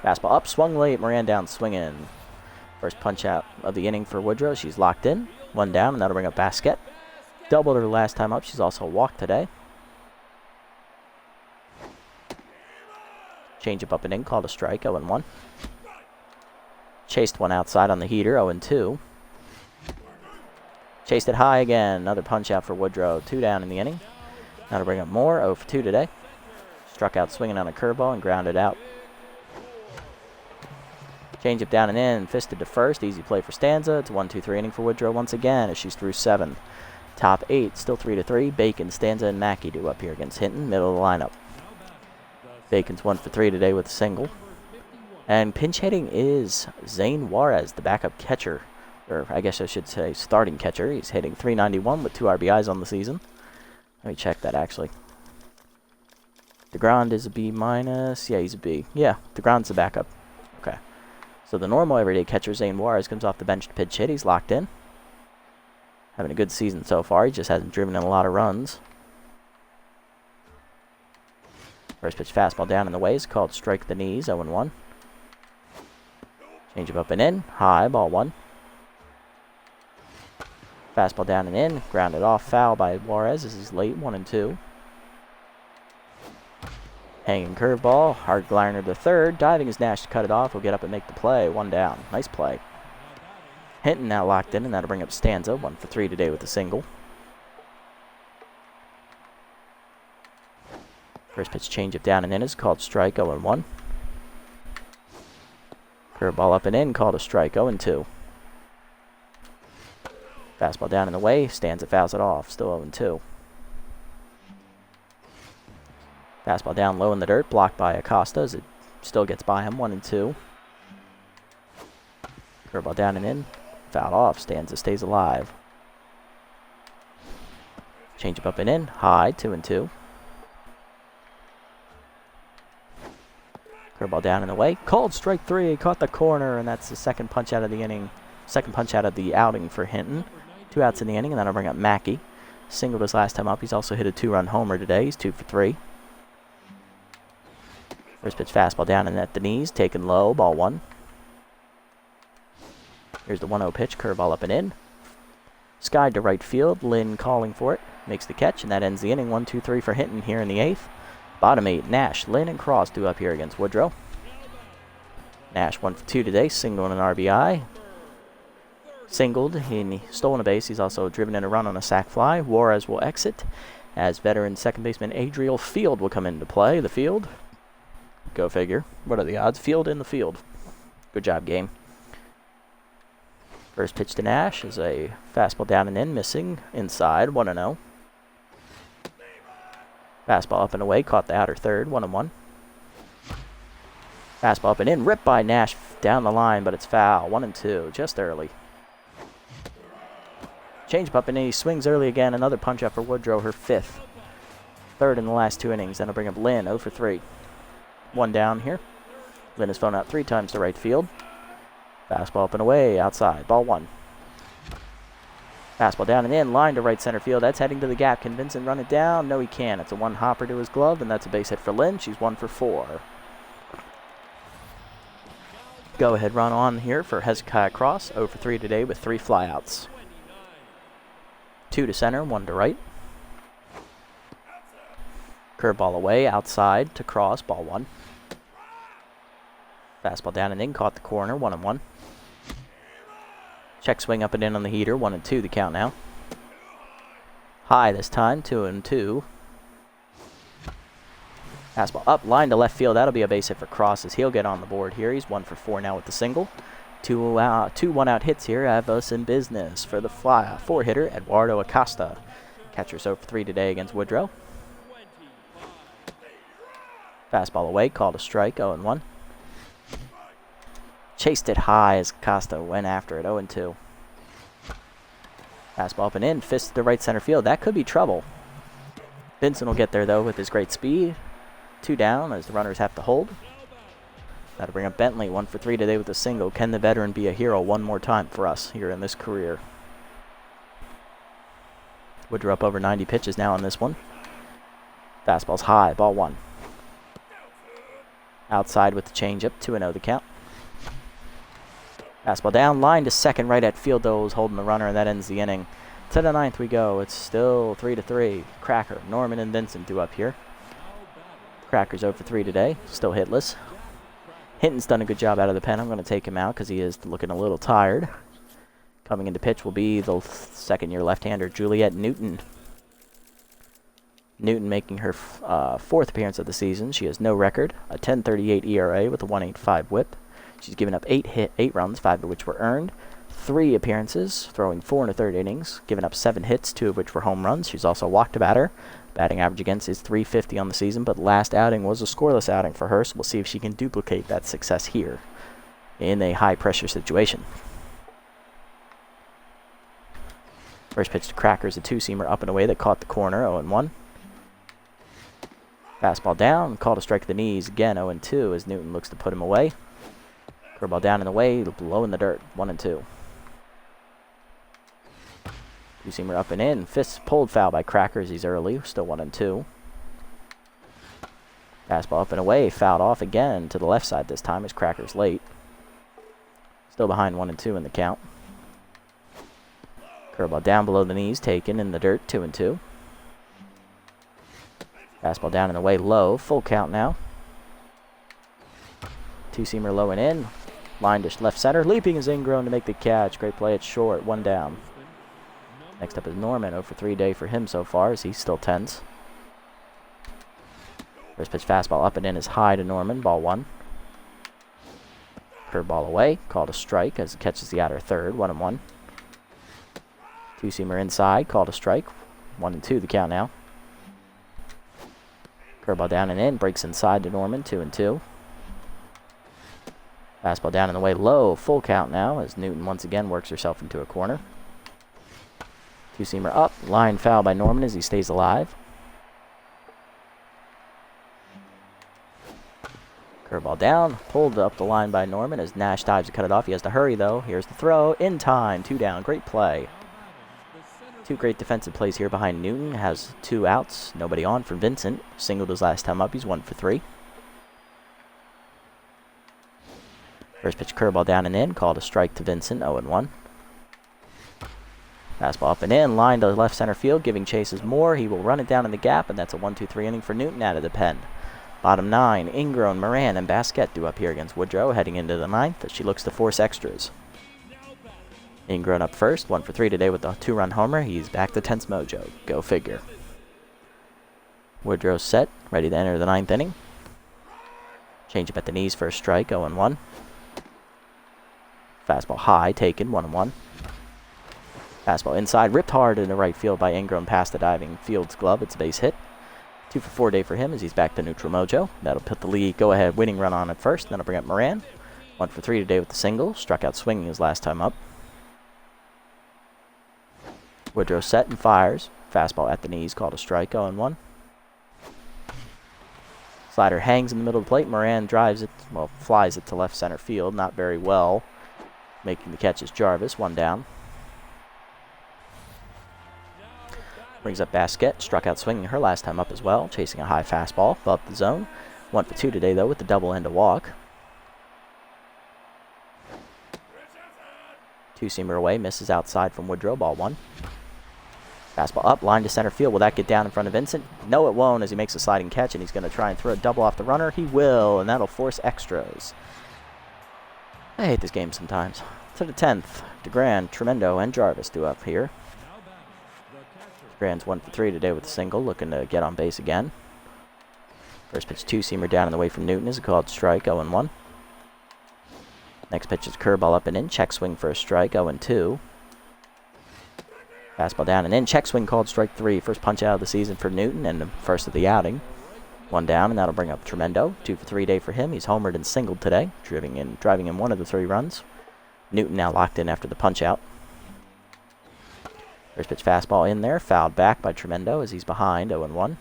Fastball up. Swung late. Moran down swinging. First punch out of the inning for Woodrow. She's locked in. 1 down, and that'll bring up Basket. Doubled her last time up. She's also walked today. Change up and in, called a strike, 0-1. Chased one outside on the heater, 0-2. Chased it high again, another punch out for Woodrow, 2 down in the inning. Now to bring up Moore, 0 for 2 today. Struck out swinging on a curveball and grounded out. Change up down and in, fisted to first, easy play for Stanza. It's a 1-2-3 inning for Woodrow once again as she's through 7. Top 8, still 3-3. Bacon, Stanza, and Mackey do up here against Hinton, middle of the lineup. Bacon's 1 for 3 today with a single. And pinch hitting is Zane Juarez, the backup catcher. Or I guess I should say starting catcher. He's hitting .391 with 2 RBIs on the season. Let me check that, actually. DeGrand is a B-. Yeah, he's a B. Yeah, DeGrand's the backup. Okay. So the normal everyday catcher, Zane Juarez, comes off the bench to pinch hit. He's locked in. Having a good season so far. He just hasn't driven in a lot of runs. First pitch fastball down in the way is called strike the knees, 0-1. Change him up and in. High, ball 1. Fastball down and in. Grounded off, foul by Juarez. This is late, 1-2. Hanging curveball. Hard glider to third. Diving is Nash to cut it off. He'll get up and make the play. 1 down. Nice play. Hinton now locked in, and that'll bring up Stanza. 1 for 3 today with a single. First pitch change up down and in is called strike, 0-1. Curveball up and in, called a strike, 0-2. Fastball down in the way, Stanza fouls it off, still 0-2. Fastball down low in the dirt, blocked by Acosta as it still gets by him, 1-2. Curveball down and in, fouled off, Stanza stays alive. Change up and in, high, 2-2. Curveball down and away. Called strike 3. Caught the corner, and that's the second punch out of the inning. Second punch out of the outing for Hinton. 2 outs in the inning, and then I'll bring up Mackey. Singled his last time up. He's also hit a 2-run homer today. He's 2 for 3. First pitch fastball down and at the knees. Taken low. Ball 1. Here's the 1-0 pitch. Curveball up and in. Skied to right field. Lynn calling for it. Makes the catch, and that ends the inning. 1-2-3 for Hinton here in the 8th. Bottom 8, Nash, Lynn, and Cross do up here against Woodrow. Nash 1 for 2 today, single and an RBI. Singled, he stolen a base. He's also driven in a run on a sac fly. Juarez will exit as veteran second baseman Adriel Field will come into play. The field, go figure. What are the odds? Field in the field. Good job, game. First pitch to Nash is a fastball down and in, missing inside, 1-0. Fastball up and away, caught the outer third, 1-1. Fastball up and in, ripped by Nash down the line, but it's foul, 1-2, just early. Change up and in, he swings early again, another punch up for Woodrow, her 5th. Third in the last 2 innings, then I'll bring up Lynn, 0 for 3. 1 down here. Lynn has thrown out 3 times to right field. Fastball up and away, outside, ball 1. Fastball down and in, line to right center field. That's heading to the gap. Can Vincent run it down? No, he can. It's a 1 hopper to his glove, and that's a base hit for Lynn. She's 1 for 4. Go ahead run on here for Hezekiah Cross. 0 for 3 today with 3 flyouts. 2 to center, 1 to right. Curveball away, outside to Cross, ball 1. Fastball down and in, caught the corner, 1-1. Check swing up and in on the heater, 1-2 the count now. High this time, 2-2. Fastball up, line to left field. That'll be a base hit for Cross as he'll get on the board here. He's 1 for 4 now with the single. 2 1-out hits here have us in business for the 4-hitter, Eduardo Acosta. Catcher's 0 for 3 today against Woodrow. Fastball away, called a strike, 0-1. Chased it high as Acosta went after it, 0-2. Fastball up and in, fist to right center field. That could be trouble. Vincent will get there, though, with his great speed. 2 down as the runners have to hold. That'll bring up Bentley, 1 for 3 today with a single. Can the veteran be a hero one more time for us here in this career? Woodrow up over 90 pitches now on this one. Fastball's high, ball 1. Outside with the changeup, 2-0 the count. Fastball down, line to second, right at field, though, is holding the runner, and that ends the inning. To the 9th we go. It's still 3-3. Cracker, Norman, and Vincent do up here. Cracker's 0 for 3 today, still hitless. Hinton's done a good job out of the pen. I'm going to take him out because he is looking a little tired. Coming into pitch will be the second-year left-hander, Juliette Newton. Newton making her 4th appearance of the season. She has no record, a 10.38 ERA with a 1.85 WHIP. She's given up 8 runs, 5 of which were earned, 3 appearances, throwing 4 in the 3rd innings, giving up 7 hits, 2 of which were home runs. She's also walked a batter. Batting average against is .350 on the season, but last outing was a scoreless outing for her, so we'll see if she can duplicate that success here in a high-pressure situation. First pitch to Crackers, a two-seamer up and away that caught the corner, 0-1. Fastball down, called a strike at the knees, again 0-2 as Newton looks to put him away. Curveball down and away, low in the dirt, 1-2. Two-seamer up and in, fist pulled foul by Crackers, he's early, still 1-2. Fastball up and away, fouled off again to the left side this time as Crackers late. Still behind 1-2 in the count. Curveball down below the knees, taken in the dirt, 2-2. Fastball down and away, low, full count now. Two-seamer low and in. Line to left center, leaping is Ingrown to make the catch. Great play at short, 1 down. Next up is Norman, 0 for 3 day for him so far as he still tends. First pitch fastball up and in is high to Norman, ball 1. Curveball away, called a strike as it catches the outer third, 1-1. Two-seamer inside, called a strike, 1-2 the count now. Curveball down and in, breaks inside to Norman, 2-2. Fastball down and away low, full count now as Newton once again works herself into a corner. Two-seamer up, line foul by Norman as he stays alive. Curveball down, pulled up the line by Norman as Nash dives to cut it off. He has to hurry though. Here's the throw, in time, 2 down, great play. 2 great defensive plays here behind Newton. Has 2 outs. Nobody on for Vincent. Singled his last time up. He's 1 for 3. First pitch curveball down and in. Called a strike to Vincent. 0-1. Fastball up and in. Line to left center field. Giving chases more. He will run it down in the gap. And that's a 1-2-3 inning for Newton out of the pen. Bottom 9. Ingrown, Moran, and Basquette due up here against Woodrow. Heading into the 9th as she looks to force extras. Ingrown up first, 1 for 3 today with a 2-run homer. He's back to tense mojo. Go figure. Woodrow set, ready to enter the 9th inning. Change up at the knees for a strike, 0-1. Fastball high, taken, 1-1. Fastball inside, ripped hard into right field by Ingrown past the diving field's glove. It's a base hit. 2 for 4 day for him as he's back to neutral mojo. That'll put the lead go-ahead winning run on at first. That'll bring up Moran. 1 for 3 today with the single. Struck out swinging his last time up. Woodrow set and fires. Fastball at the knees, called a strike, 0-1. Slider hangs in the middle of the plate. Moran drives it, well, flies it to left center field. Not very well. Making the catch is Jarvis, 1 down. Brings up Basquette. Struck out swinging her last time up as well. Chasing a high fastball up the zone. 1 for 2 today, though, with the double and a walk. Two-seamer away. Misses outside from Woodrow, ball 1. Fastball up, line to center field. Will that get down in front of Vincent? No, it won't as he makes a sliding catch, and he's going to try and throw a double off the runner. He will, and that'll force extras. I hate this game sometimes. To the 10th, DeGran, Tremendo, and Jarvis due up here. DeGran's 1 for 3 today with a single, looking to get on base again. First pitch two-seamer down and away from Newton is a called strike, 0-1. Next pitch is curveball up and in, check swing for a strike, 0-2. Fastball down and in, check swing called strike 3. First punch out of the season for Newton and the first of the outing. 1 down, and that'll bring up Tremendo. 2 for 3 day for him. He's homered and singled today, driving in 1 of the 3 runs. Newton now locked in after the punch out. First pitch fastball in there, fouled back by Tremendo as he's behind, 0-1.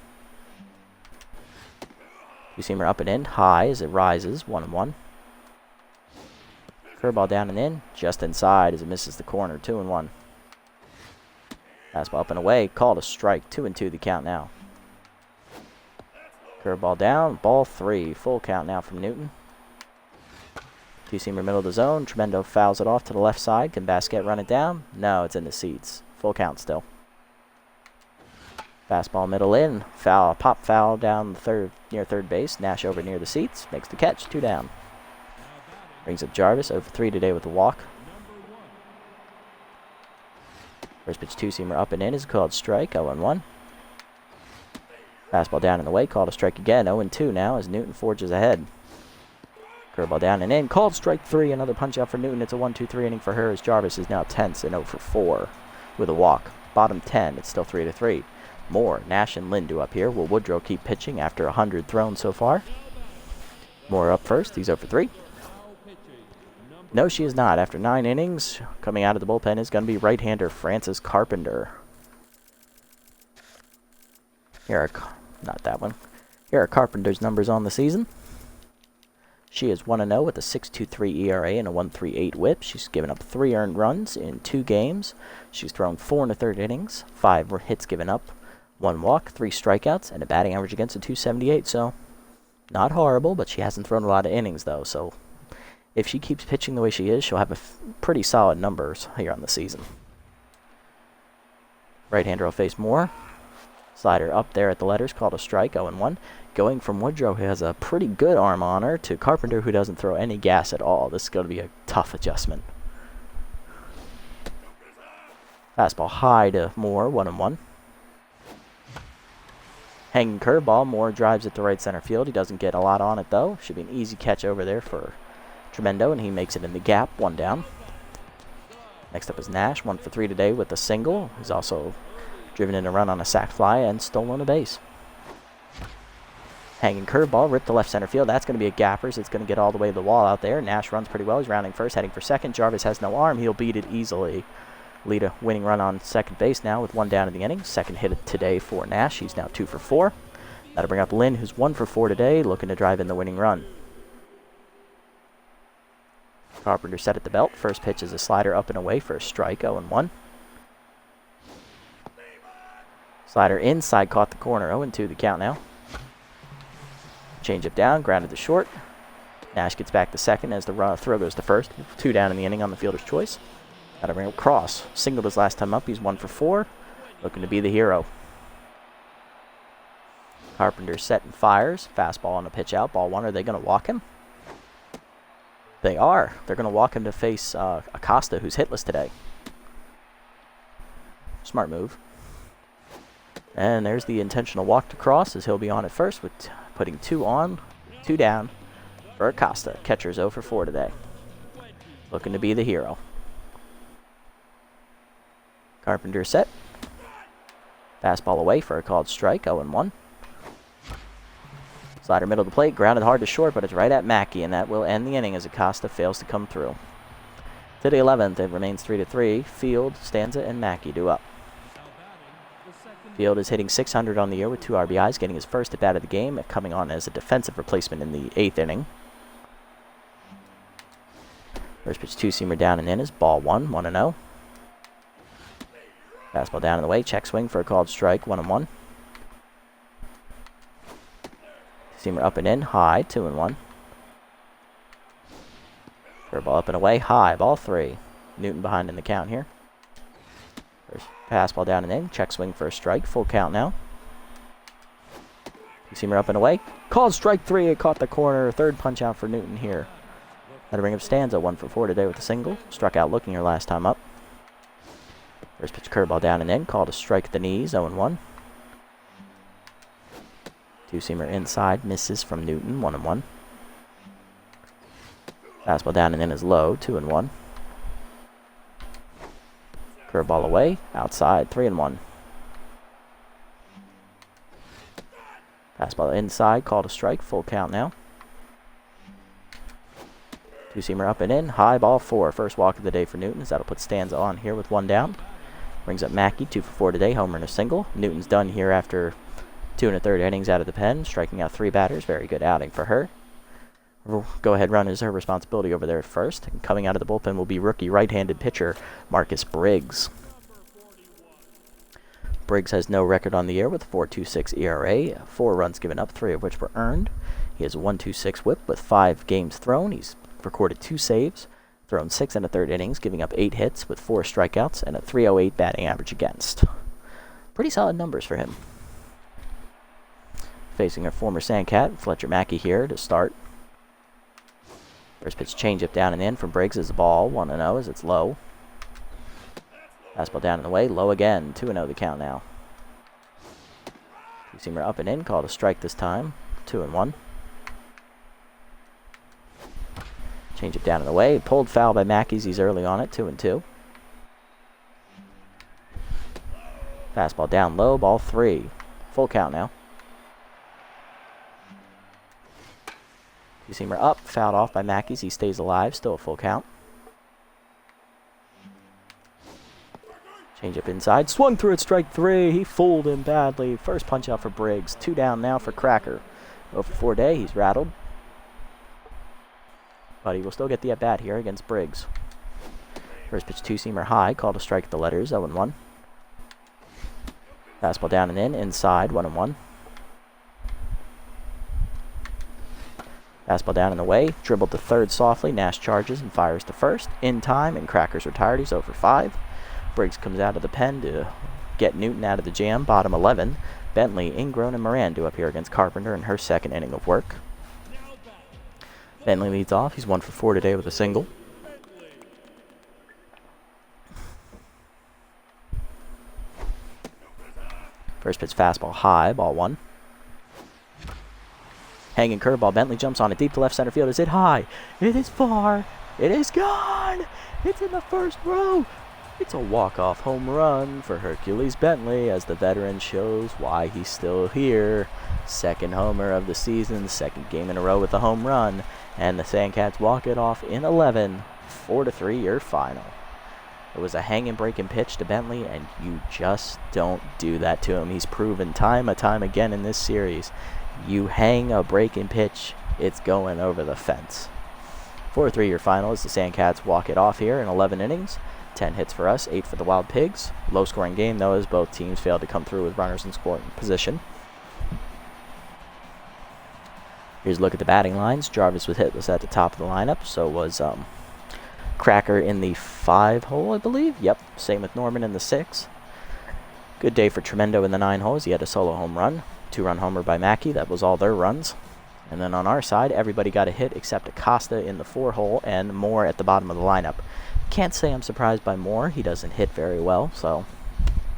Two-seamer up and in, high as it rises, 1-1. Curveball down and in, just inside as it misses the corner, 2-1. Fastball up and away, called a strike, 2-2 the count now. Curveball down, ball 3, full count now from Newton. Two-seamer middle of the zone, Tremendo fouls it off to the left side. Can Basquette run it down? No, it's in the seats. Full count still. Fastball middle in, foul, pop foul down the near third base. Nash over near the seats, makes the catch, 2 down. Brings up Jarvis, 0 for 3 today with a walk. First pitch two-seamer up and in is called strike, 0-1. Fastball down and away, called a strike again, 0-2 now as Newton forges ahead. Curveball down and in. Called strike 3. Another punch out for Newton. It's a 1-2-3 inning for her as Jarvis is now tense and 0 for 4 with a walk. Bottom 10. It's still 3-3. Moore, Nash, and Lindu up here. Will Woodrow keep pitching after 100 thrown so far? Moore up first. He's 0 for 3. No, she is not. After 9 innings, coming out of the bullpen is going to be right-hander Frances Carpenter. Not that one. Here are Carpenter's numbers on the season. She is 1-0 with a 6.23 ERA and a 1.38 WHIP. She's given up 3 earned runs in 2 games. She's thrown 4 1/3 innings, 5 hits given up, 1 walk, 3 strikeouts, and a batting average against a 278. So, not horrible, but she hasn't thrown a lot of innings, though. So, if she keeps pitching the way she is, she'll have pretty solid numbers here on the season. Right-hander will face Moore. Slider up there at the letters, called a strike, 0-1. Going from Woodrow, who has a pretty good arm on her, to Carpenter, who doesn't throw any gas at all. This is going to be a tough adjustment. Fastball high to Moore, 1-1. Hanging curveball, Moore drives it to right center field. He doesn't get a lot on it, though. Should be an easy catch over there for Tremendo, and he makes it in the gap, 1 down. Next up is Nash, 1 for 3 today with a single. He's also driven in a run on a sac fly and stolen a base. Hanging curveball, ripped to left center field. That's going to be a gapper, so it's going to get all the way to the wall out there. Nash runs pretty well. He's rounding first, heading for second. Jarvis has no arm. He'll beat it easily. Lead a winning run on second base now with 1 down in the inning. Second hit today for Nash. He's now 2 for 4. That'll bring up Lynn, who's 1 for 4 today, looking to drive in the winning run. Carpenter set at the belt. First pitch is a slider up and away for a strike, 0-1. Slider inside, caught the corner, 0-2 the count now. Change up down, grounded to short. Nash gets back to second as the throw goes to first. 2 down in the inning on the fielder's choice. That'll bring up Cross. Singled his last time up. He's 1 for 4. Looking to be the hero. Carpenter set and fires. Fastball on a pitch out. Ball 1. Are they going to walk him? They are. They're going to walk him to face Acosta, who's hitless today. Smart move. And there's the intentional walk to Cross as he'll be on at first with putting 2 on, 2 down for Acosta. Catcher's 0 for 4 today. Looking to be the hero. Carpenter set. Fastball away for a called strike, 0-1. Slider middle of the plate, grounded hard to short, but it's right at Mackey, and that will end the inning as Acosta fails to come through. To the 11th, it remains 3-3. Field, Stanza, and Mackey due up. Field is hitting .600 on the year with 2 RBIs, getting his first at bat of the game, coming on as a defensive replacement in the 8th inning. First pitch 2-seamer down and in is ball 1, 1-0. Fastball down and away, check swing for a called strike, 1-1. Seamer up and in, high, 2-1. Curveball up and away, high, ball 3. Newton behind in the count here. First fastball down and in, check swing for a strike, full count now. Seamer up and away, called strike 3, it caught the corner, third punch out for Newton here. That'll bring up Stanza, 1 for 4 today with a single. Struck out looking her last time up. First pitch curveball down and in, called a strike at the knees, 0-1. Two-seamer inside, misses from Newton, 1-1. Fastball down and in is low, 2-1. Curveball away, outside, 3-1. Fastball inside, called a strike, full count now. Two-seamer up and in, high, ball 4. First walk of the day for Newton, that'll put Stanza on here with 1 down. Brings up Mackey, 2 for 4 today, homer and a single. Newton's done here after 2 1/3 innings out of the pen, striking out 3 batters. Very good outing for her. Go-ahead run is her responsibility over there at first. And coming out of the bullpen will be rookie right-handed pitcher Marcus Briggs. Briggs has no record on the year with a 4.26 ERA, 4 runs given up, 3 of which were earned. He has a 1.26 whip with 5 games thrown. He's recorded 2 saves, thrown 6 1/3 innings, giving up 8 hits with 4 strikeouts and a 3.08 batting average against. Pretty solid numbers for him. Facing our former Sandcat, Fletcher Mackey here to start. First pitch changeup down and in from Briggs is a ball, 1-0 as it's low. Fastball down and away, low again, 2-0 the count now. Two-seamer up and in, called a strike this time, 2-1. Change it down and away. Pulled foul by Mackey's. He's early on it, 2-2. Fastball down low, ball 3. Full count now. Two-seamer up, fouled off by Mackey's. He stays alive, still a full count. Change up inside, swung through it, strike 3. He fooled him badly. First punch out for Briggs. 2 down now for Cracker. 0-for-4 day, he's rattled. But he will still get the at-bat here against Briggs. First pitch two-seamer high, called a strike at the letters, 0-1. Fastball down and in, inside, 1-1. Fastball down and away, dribbled to third softly. Nash charges and fires to first. In time, and Cracker's retired. He's 0-for-5. Briggs comes out of the pen to get Newton out of the jam, bottom 11. Bentley, Ingrown, and Moran do up here against Carpenter in her second inning of work. Bentley leads off. He's 1-for-4 today with a single. First pitch fastball high, ball 1. Hanging curveball, Bentley jumps on it deep to left center field. Is it high? It is far. It is gone. It's in the first row. It's a walk-off home run for Hercules Bentley as the veteran shows why he's still here. Second homer of the season, second game in a row with a home run, and the Sandcats walk it off in 11, 4-3 your final. It was a hang and breaking pitch to Bentley, and you just don't do that to him. He's proven time and time again in this series. You hang a breaking pitch, it's going over the fence. 4-3 your final as the Sandcats walk it off here in 11 innings. 10 hits for us, 8 for the Wild Pigs. Low-scoring game, though, as both teams failed to come through with runners in scoring position. Here's a look at the batting lines. Jarvis was at the top of the lineup, so was Cracker in the 5 hole, I believe. Yep, same with Norman in the 6. Good day for Tremendo in the 9 holes. He had a solo home run. 2-run homer by Mackey. That was all their runs. And then on our side, everybody got a hit except Acosta in the 4 hole and Moore at the bottom of the lineup. Can't say I'm surprised by Moore. He doesn't hit very well, so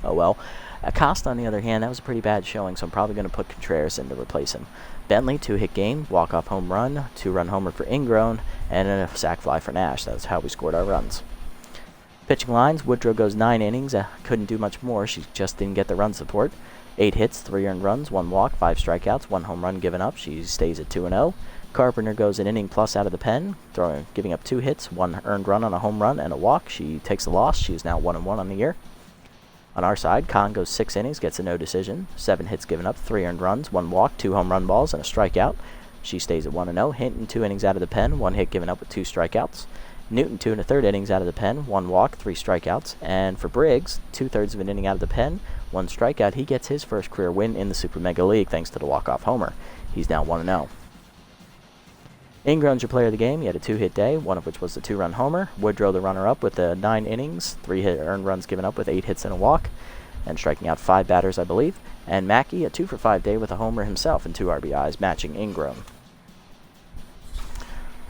oh well. Acosta, on the other hand, that was a pretty bad showing, so I'm probably going to put Contreras in to replace him. Bentley, 2-hit game, walk-off home run, 2-run homer for Ingrown, and a sac fly for Nash. That's how we scored our runs. Pitching lines, Woodrow goes 9 innings. Couldn't do much more. She just didn't get the run support. 8 hits, 3 earned runs, 1 walk, 5 strikeouts, 1 home run given up. She stays at 2-0. Carpenter goes an inning plus out of the pen, giving up 2 hits, 1 earned run on a home run, and a walk. She takes the loss. She is now 1-1 on the year. On our side, Kahn goes 6 innings, gets a no decision, 7 hits given up, 3 earned runs, 1 walk, 2 home run balls, and a strikeout. She stays at 1-0. Hinton, 2 innings out of the pen, 1 hit given up with 2 strikeouts. Newton, 2 1/3 innings out of the pen, 1 walk, 3 strikeouts. And for Briggs, 2/3 of an inning out of the pen, 1 strikeout. He gets his first career win in the Super Mega League thanks to the walk-off homer. He's now 1-0. Ingrown's your player of the game. He had a 2-hit day, one of which was the 2-run homer. Woodrow, the runner-up, with 9 innings, 3 earned runs given up with 8 hits and a walk, and striking out 5 batters, I believe. And Mackey, a 2-for-5 day with a homer himself and 2 RBIs, matching Ingrown.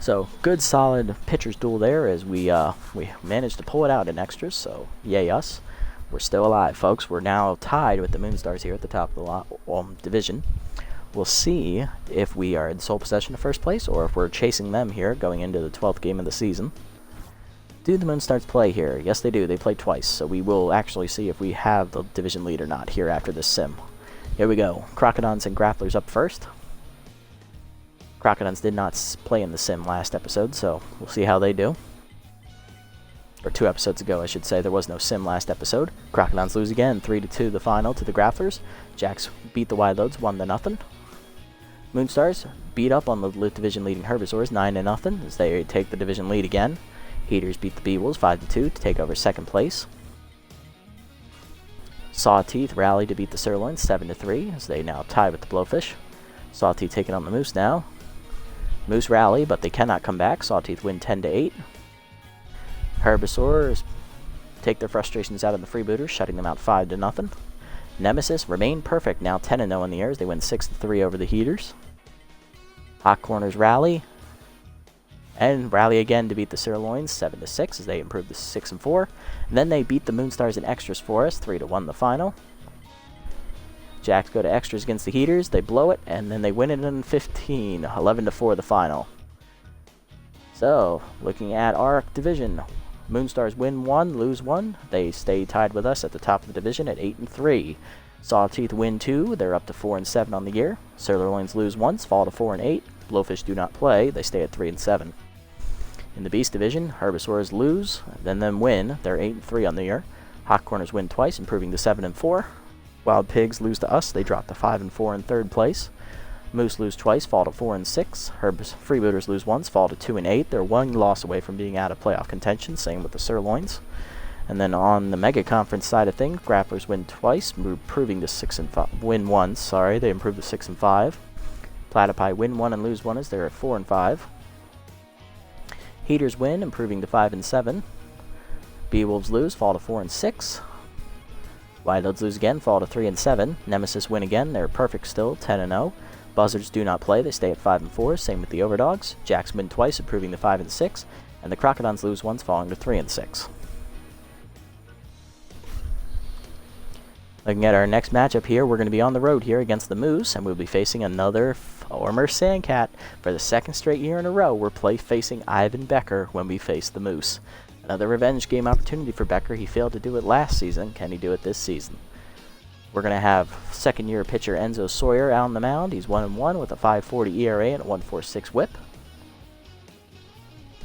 So, good, solid pitcher's duel there as we managed to pull it out in extras, so yay us. We're still alive, folks. We're now tied with the Moonstars here at the top of the division. We'll see if we are in sole possession of first place or if we're chasing them here going into the 12th game of the season. Do the Moonstars play here? Yes, they do. They play twice, so we will actually see if we have the division lead or not here after this sim. Here we go. Crocodons and Grapplers up first. Crocodons did not play in the sim last episode, so we'll see how they do. Or 2 episodes ago, I should say. There was no sim last episode. Crocodons lose again, 3-2 the final to the Grapplers. Jacks beat the Wide Loads 1-0. Moonstars beat up on the division leading Herbivores 9-0 as they take the division lead again. Heaters beat the B-Wolves 5-2 to take over second place. Sawteeth rally to beat the Sirloins 7-3 as they now tie with the Blowfish. Sawteeth taking on the Moose now. Moose rally, but they cannot come back. Sawteeth win 10-8. Herbivores take their frustrations out of the Freebooters, shutting them out 5-0. Nemesis remain perfect, now 10-0 in the air as they win 6-3 over the Heaters. Hot Corners rally, and rally again to beat the Sirloins 7-6 as they improve to 6-4. Then they beat the Moonstars in extras for us, 3-1 the final. Jacks go to extras against the Heaters, they blow it, and then they win it in 15, 11-4 the final. So, looking at our division, Moonstars win 1, lose 1. They stay tied with us at the top of the division at 8-3. Sawtooth win 2, they're up to 4-7 on the year. Sirloins lose once, fall to 4-8. Blowfish do not play, they stay at 3-7. In the Beast division, Herbisaurs lose, then win, they're 8-3 on the year. Hot Corners win twice, improving to 7-4. Wild Pigs lose to us, they drop to 5-4 in third place. Moose lose twice, fall to 4-6. Freebooters lose once, fall to 2-8. They're one loss away from being out of playoff contention, same with the Sirloins. And then on the Mega Conference side of things, Grapplers win twice, improving to 6-5. Win once, sorry, they improved to 6-5. Platypi win 1 and lose 1 as they're at 4-5. Heaters win, improving to 5-7. Beewolves lose, fall to 4-6. Wildoods lose again, fall to 3-7. Nemesis win again, they're perfect still, 10-0. Buzzards do not play, they stay at 5-4, same with the Overdogs. Jacks win twice, improving to 5-6. And the Crocodons lose once, falling to 3-6. Looking at our next matchup here, we're going to be on the road here against the Moose, and we'll be facing another former Sandcat. For the second straight year in a row, we're facing Ivan Becker when we face the Moose. Another revenge game opportunity for Becker. He failed to do it last season. Can he do it this season? We're going to have second-year pitcher Enzo Sawyer out on the mound. He's 1-1 with a 5.40 ERA and a 1.46 WHIP.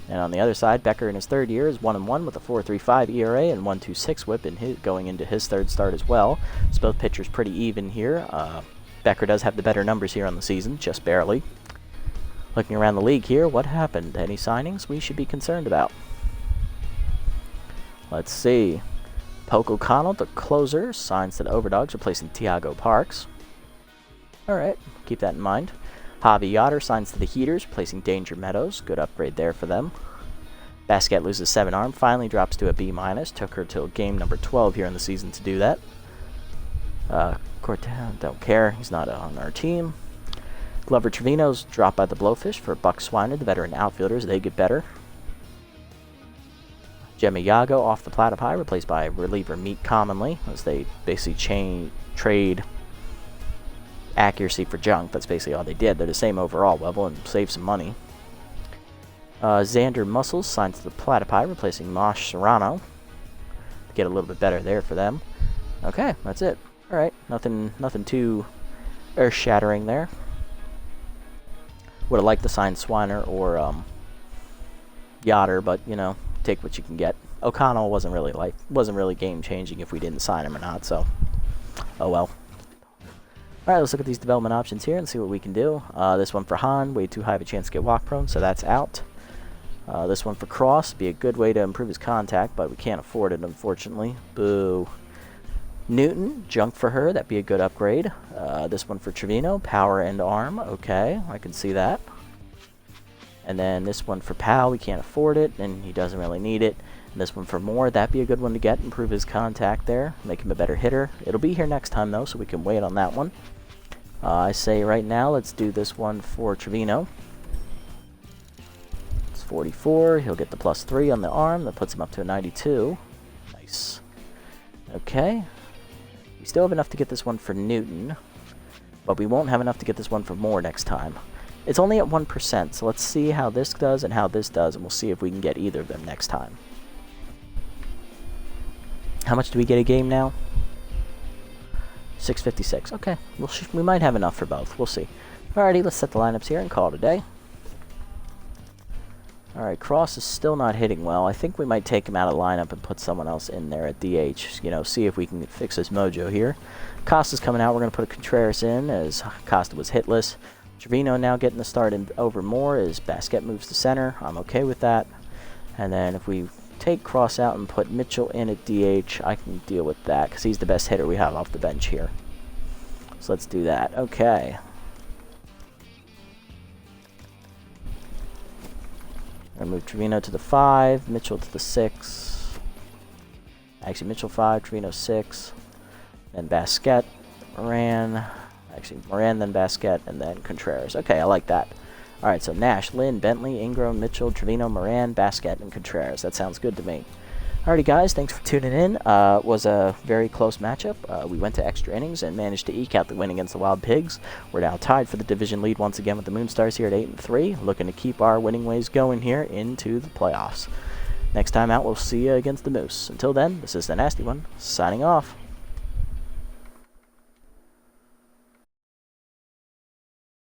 And on the other side, Becker in his third year is 1-1 with a 4.35 ERA and 1.26 WHIP going into his third start as well. So both pitchers pretty even here. Becker does have the better numbers here on the season, just barely. Looking around the league here, what happened? Any signings we should be concerned about? Let's see. Poke O'Connell, the closer, signs to the Overdogs, replacing Tiago Parks. Alright, keep that in mind. Javi Yotter signs to the Heaters, replacing Danger Meadows. Good upgrade there for them. Basquette loses 7 arm, finally drops to a B-. Took her till game number 12 here in the season to do that. Cortez, don't care, he's not on our team. Glover Trevino's dropped by the Blowfish for Buck Swiner, the veteran outfielders. They get better. Gemma Yago off the Platypi, replaced by reliever Meat Commonly, as they basically trade accuracy for junk. That's basically all they did. They're the same overall level and save some money. Xander Muscles signs to the Platypi, replacing Mosh Serrano. Get a little bit better there for them. Okay, that's it. Alright, nothing too earth-shattering there. Would have liked to sign Swiner or Yotter, but you know, take what you can get. O'Connell wasn't really game changing if we didn't sign him or not, so oh well. Alright, let's look at these development options here and see what we can do. This one for Han, way too high of a chance to get walk prone, so that's out. This one for Cross, be a good way to improve his contact, but we can't afford it, unfortunately. Boo. Newton, junk for her, that'd be a good upgrade. This one for Trevino, power and arm, okay, I can see that. And then this one for Pal, we can't afford it, and he doesn't really need it. And this one for Moore, that'd be a good one to get, improve his contact there, make him a better hitter. It'll be here next time though, so we can wait on that one. I say right now, let's do this one for Trevino. It's 44, he'll get the +3 on the arm, that puts him up to a 92. Nice. Okay. We still have enough to get this one for Newton, but we won't have enough to get this one for Moore next time. It's only at 1%, so let's see how this does and how this does, and we'll see if we can get either of them next time. How much do we get a game now? 656. Okay, we might have enough for both. We'll see. Alrighty, let's set the lineups here and call it a day. Alright, Cross is still not hitting well. I think we might take him out of the lineup and put someone else in there at DH. You know, see if we can fix his mojo here. Costa's coming out. We're going to put a Contreras in, as Costa was hitless. Trevino now getting the start over Moore as Basquette moves to center. I'm okay with that. And then if we take Cross out and put Mitchell in at DH, I can deal with that because he's the best hitter we have off the bench here. So let's do that. Okay. I'm going to move Trevino to the 5, Mitchell to the 6. Actually, Mitchell 5, Trevino 6. Then Basquette, Moran. Actually, Moran, then Basquette, and then Contreras. Okay, I like that. All right, so Nash, Lynn, Bentley, Ingram, Mitchell, Trevino, Moran, Basquette, and Contreras. That sounds good to me. Alrighty, guys, thanks for tuning in. Was a very close matchup. We went to extra innings and managed to eke out the win against the Wild Pigs. We're now tied for the division lead once again with the Moonstars here at 8-3, looking to keep our winning ways going here into the playoffs. Next time out, we'll see you against the Moose. Until then, this is the Nasty One, signing off.